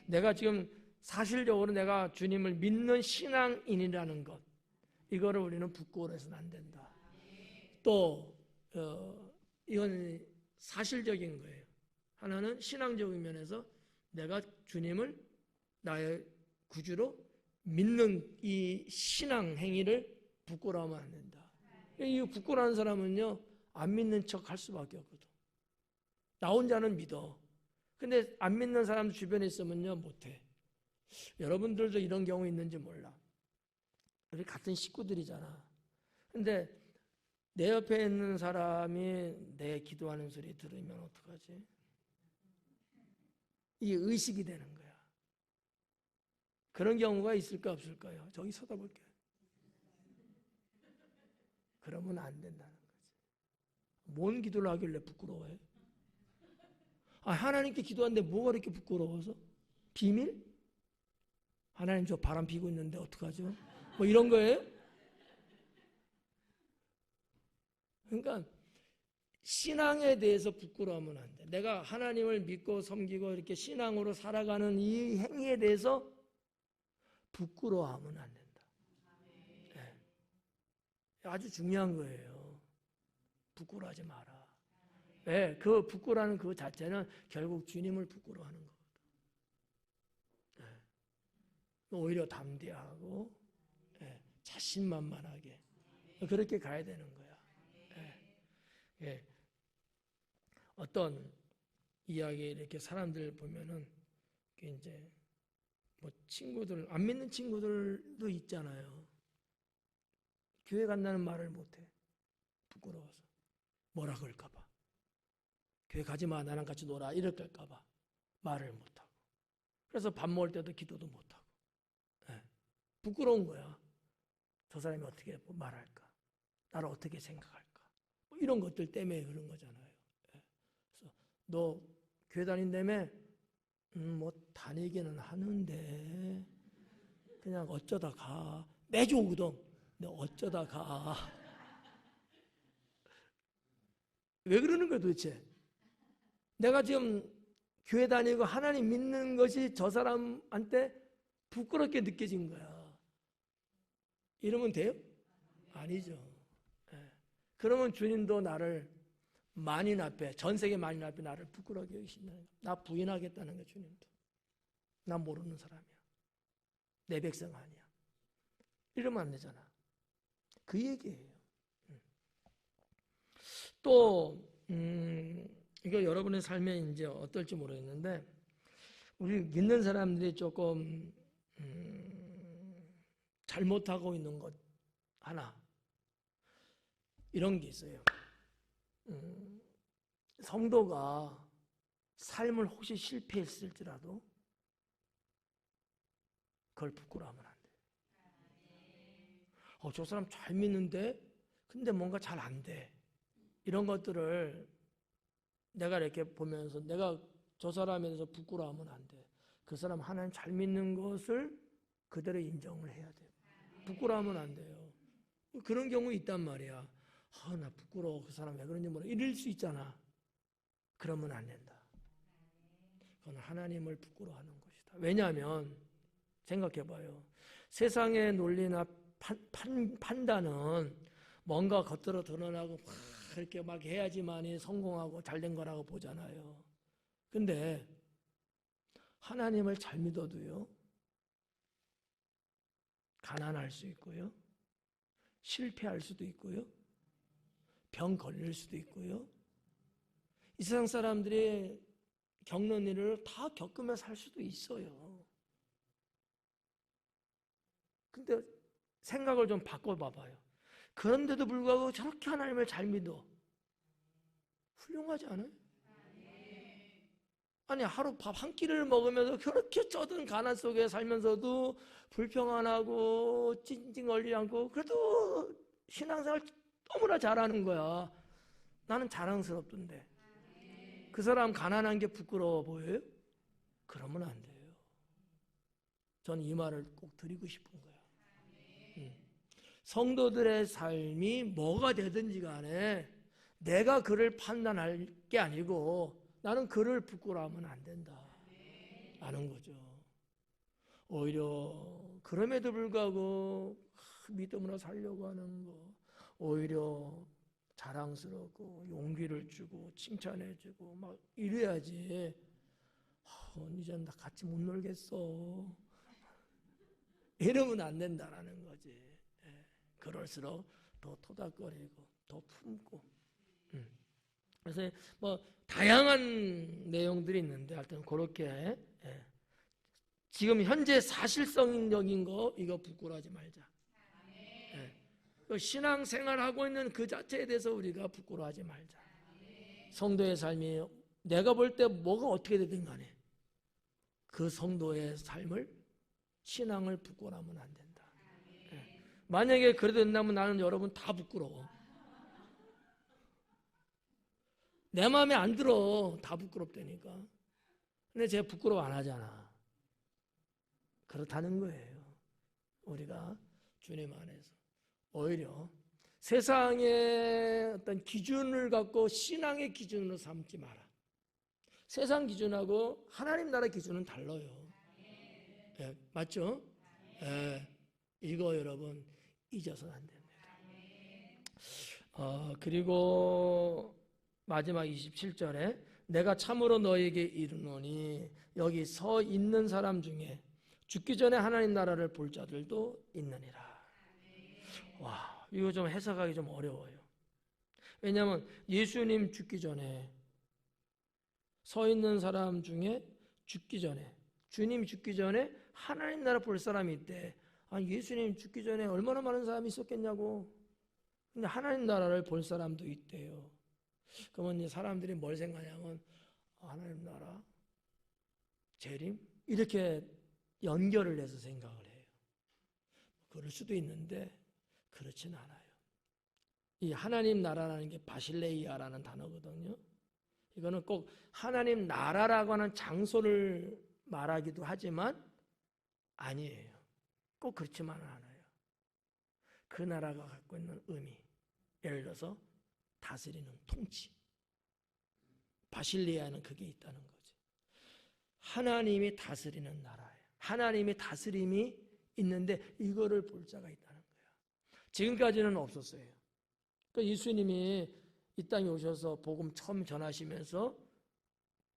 내가 지금 사실적으로 내가 주님을 믿는 신앙인이라는 것. 이거를 우리는 부끄러워해서는 안 된다. 또 이건 사실적인 거예요. 하나는 신앙적인 면에서 내가 주님을 나의 구주로 믿는 이 신앙 행위를 부끄러워하면 안 된다. 이 부끄러워하는 사람은요, 안 믿는 척 할 수밖에 없거든. 나 혼자는 믿어. 근데 안 믿는 사람 주변에 있으면요, 못해. 여러분들도 이런 경우 있는지 몰라. 우리 같은 식구들이잖아. 근데 내 옆에 있는 사람이 내 기도하는 소리 들으면 어떡하지? 이게 의식이 되는 거야. 그런 경우가 있을까 없을까요? 저기 쳐다볼게요. 그러면 안 된다는 거지. 뭔 기도를 하길래 부끄러워해? 하나님께 기도하는데 뭐가 이렇게 부끄러워서? 비밀? 하나님 저 바람 피고 있는데 어떡하죠? 뭐 이런 거예요? 그러니까 신앙에 대해서 부끄러워하면 안 돼. 내가 하나님을 믿고 섬기고 이렇게 신앙으로 살아가는 이 행위에 대해서 부끄러워하면 안 된다. 네. 아주 중요한 거예요. 부끄러워하지 마라. 왜? 그 부끄러워하는 그 자체는 결국 주님을 부끄러워하는 거거든. 네. 오히려 담대하고 자신만만하게 그렇게 가야 되는 거야. 예. 어떤 이야기 이렇게 사람들 보면은 이제 뭐 친구들 안 믿는 친구들도 있잖아요. 교회 간다는 말을 못해. 부끄러워서 뭐라 그럴까봐. 교회 가지 마, 나랑 같이 놀아 이럴까봐 말을 못하고. 그래서 밥 먹을 때도 기도도 못하고. 부끄러운 거야. 저 사람이 어떻게 말할까? 나를 어떻게 생각할까? 뭐 이런 것들 때문에 그런 거잖아요. 그래서 너 교회 다닌다며? 뭐 다니기는 하는데 그냥 어쩌다 가. 매주 오거든. 너 어쩌다 가. 왜 그러는 거야 도대체? 내가 지금 교회 다니고 하나님 믿는 것이 저 사람한테 부끄럽게 느껴진 거야. 이러면 돼요? 아니죠. 그러면 주님도 나를 만인 앞에, 전 세계 만인 앞에 나를 부끄럽게 여기신다는 거야. 나 부인하겠다는 거야, 주님도. 나 모르는 사람이야. 내 백성 아니야. 이러면 안 되잖아. 그 얘기예요. 또 이거 여러분의 삶에 이제 어떨지 모르겠는데 우리 믿는 사람들이 조금 잘못하고 있는 것 하나 이런 게 있어요. 성도가 삶을 혹시 실패했을지라도 그걸 부끄러워하면 안 돼. 저 사람 잘 믿는데 근데 뭔가 잘 안 돼. 이런 것들을 내가 이렇게 보면서 내가 저 사람에 대해서 부끄러워하면 안 돼. 그 사람 하나님 잘 믿는 것을 그대로 인정을 해야 돼. 부끄러워하면 안 돼요. 그런 경우 있단 말이야. 나 부끄러워. 그 사람 왜 그런지 모르겠어. 이럴 수 있잖아. 그러면 안 된다. 그건 하나님을 부끄러워하는 것이다. 왜냐하면 생각해봐요. 세상의 논리나 판단은 뭔가 겉으로 드러나고 막 이렇게 막 해야지만이 성공하고 잘된 거라고 보잖아요. 근데 하나님을 잘 믿어도요. 가난할 수 있고요. 실패할 수도 있고요. 병 걸릴 수도 있고요. 이 세상 사람들이 겪는 일을 다 겪으며 살 수도 있어요. 근데 생각을 좀 바꿔봐봐요. 그런데도 불구하고 저렇게 하나님을 잘 믿어. 훌륭하지 않아요? 아니 하루 밥 한 끼를 먹으면서 그렇게 쩌든 가난 속에 살면서도 불평안하고 찡찡거리지 않고 그래도 신앙생활 너무나 잘하는 거야. 나는 자랑스럽던데. 그 사람 가난한 게 부끄러워 보여요? 그러면 안 돼요. 저는 이 말을 꼭 드리고 싶은 거야. 성도들의 삶이 뭐가 되든지 간에 내가 그를 판단할 게 아니고 나는 그를 부끄러워하면 안 된다. 아는 거죠. 오히려 그럼에도 불구하고 믿음으로 살려고 하는 거 오히려 자랑스럽고 용기를 주고 칭찬해주고 막 이래야지. 이제 나 같이 못 놀겠어. 이러면 안 된다라는 거지. 그럴수록 더 토닥거리고 더 품고. 그래서 뭐 다양한 내용들이 있는데 하여튼 그렇게 지금 현재 사실성적인 거 이거 부끄러워하지 말자. 신앙생활하고 있는 그 자체에 대해서 우리가 부끄러워하지 말자. 성도의 삶이 내가 볼 때 뭐가 어떻게 되든 간에 그 성도의 삶을 신앙을 부끄러워하면 안 된다. 만약에 그래도 된다면 나는 여러분 다 부끄러워. 내 마음에 안 들어. 다 부끄럽다니까. 근데 제가 부끄러워 안 하잖아. 그렇다는 거예요. 우리가 주님 안에서 오히려 세상의 어떤 기준을 갖고 신앙의 기준으로 삼지 마라. 세상 기준하고 하나님 나라 기준은 달라요. 예, 맞죠? 예, 이거 여러분 잊어서는 안 됩니다. 그리고 마지막 27절에 내가 참으로 너에게 이르노니 여기 서 있는 사람 중에 죽기 전에 하나님 나라를 볼 자들도 있느니라. 와, 이거 좀 해석하기 좀 어려워요. 왜냐하면 예수님 죽기 전에 서 있는 사람 중에 죽기 전에 주님 죽기 전에 하나님 나라 볼 사람이 있대. 예수님 죽기 전에 얼마나 많은 사람이 있었겠냐고. 근데 하나님 나라를 볼 사람도 있대요. 그러면 이제 사람들이 뭘 생각하냐면 하나님 나라, 재림 이렇게 연결을 해서 생각을 해요. 그럴 수도 있는데 그렇진 않아요. 이 하나님 나라라는 게 바실레이아라는 단어거든요. 이거는 꼭 하나님 나라라고 하는 장소를 말하기도 하지만 아니에요. 꼭 그렇지만은 않아요. 그 나라가 갖고 있는 의미, 예를 들어서 다스리는 통치, 바실레이아는 그게 있다는 거죠. 하나님이 다스리는 나라예요. 하나님의 다스림이 있는데 이거를 볼 자가 있다는 거예요. 지금까지는 없었어요. 그러니까 예수님이 이 땅에 오셔서 복음 처음 전하시면서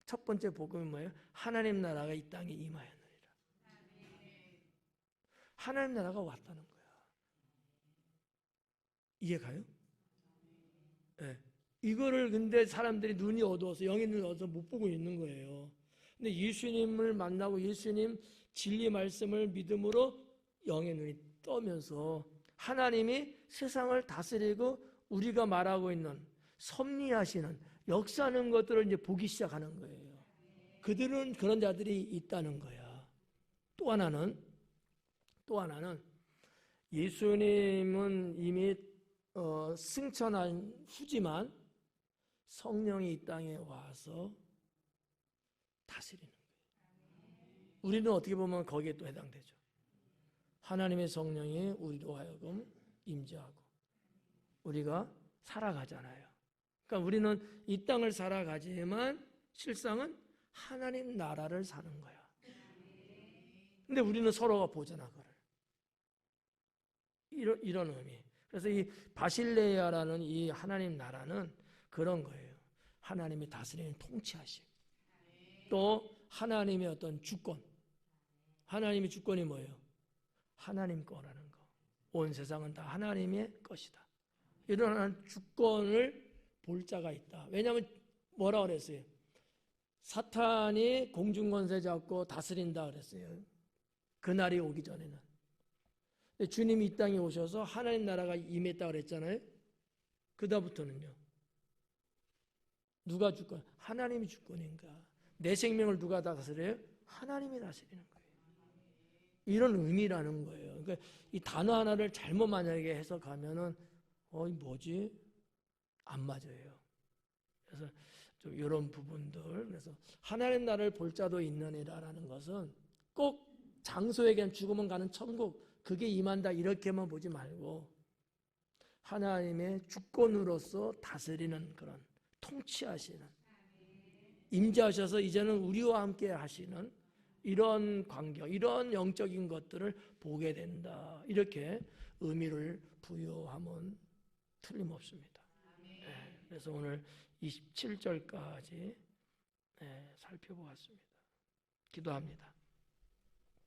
첫 번째 복음이 뭐예요? 하나님 나라가 이 땅에 임하였느니라. 하나님 나라가 왔다는 거야. 이해가요? 네. 이거를 근데 사람들이 눈이 어두워서 영의 눈이 어두워서 못 보고 있는 거예요. 근데 예수님을 만나고 예수님 진리 말씀을 믿음으로 영의 눈이 떠면서 하나님이 세상을 다스리고 우리가 말하고 있는 섭리하시는 역사하는 것들을 이제 보기 시작하는 거예요. 그들은 그런 자들이 있다는 거야. 또 하나는 예수님은 이미 승천한 후지만 성령이 이 땅에 와서 다스리는 거예요. 우리는 어떻게 보면 거기에 또 해당되죠. 하나님의 성령이 우리로 하여금 임재하고 우리가 살아가잖아요. 그러니까 우리는 이 땅을 살아가지만 실상은 하나님 나라를 사는 거야. 근데 우리는 서로가 보잖아, 그걸. 이런 의미. 그래서 이 바실레아라는 이 하나님 나라는 그런 거예요. 하나님이 다스리는 통치하심. 또 하나님의 어떤 주권. 하나님의 주권이 뭐예요? 하나님 거라는 거. 온 세상은 다 하나님의 것이다. 이런 주권을 볼 자가 있다. 왜냐하면 뭐라 그랬어요? 사탄이 공중권세 잡고 다스린다 그랬어요. 그날이 오기 전에는. 주님이 이 땅에 오셔서 하나님 나라가 임했다 그랬잖아요. 그다음부터는요. 누가 주권? 하나님이 주권인가? 내 생명을 누가 다스려요? 하나님이 다스리는 거예요. 이런 의미라는 거예요. 그러니까 이 단어 하나를 잘못 만약에 해석하면은 뭐지? 안 맞아요. 그래서 좀 이런 부분들, 그래서 하나님 나라를 볼 자도 있느니라라는 것은 꼭 장소에겐 죽으면 가는 천국 그게 임한다 이렇게만 보지 말고 하나님의 주권으로서 다스리는 그런 통치하시는 임재하셔서 이제는 우리와 함께 하시는 이런 광경, 이런 영적인 것들을 보게 된다. 이렇게 의미를 부여하면 틀림없습니다. 네, 그래서 오늘 27절까지 살펴보았습니다. 기도합니다.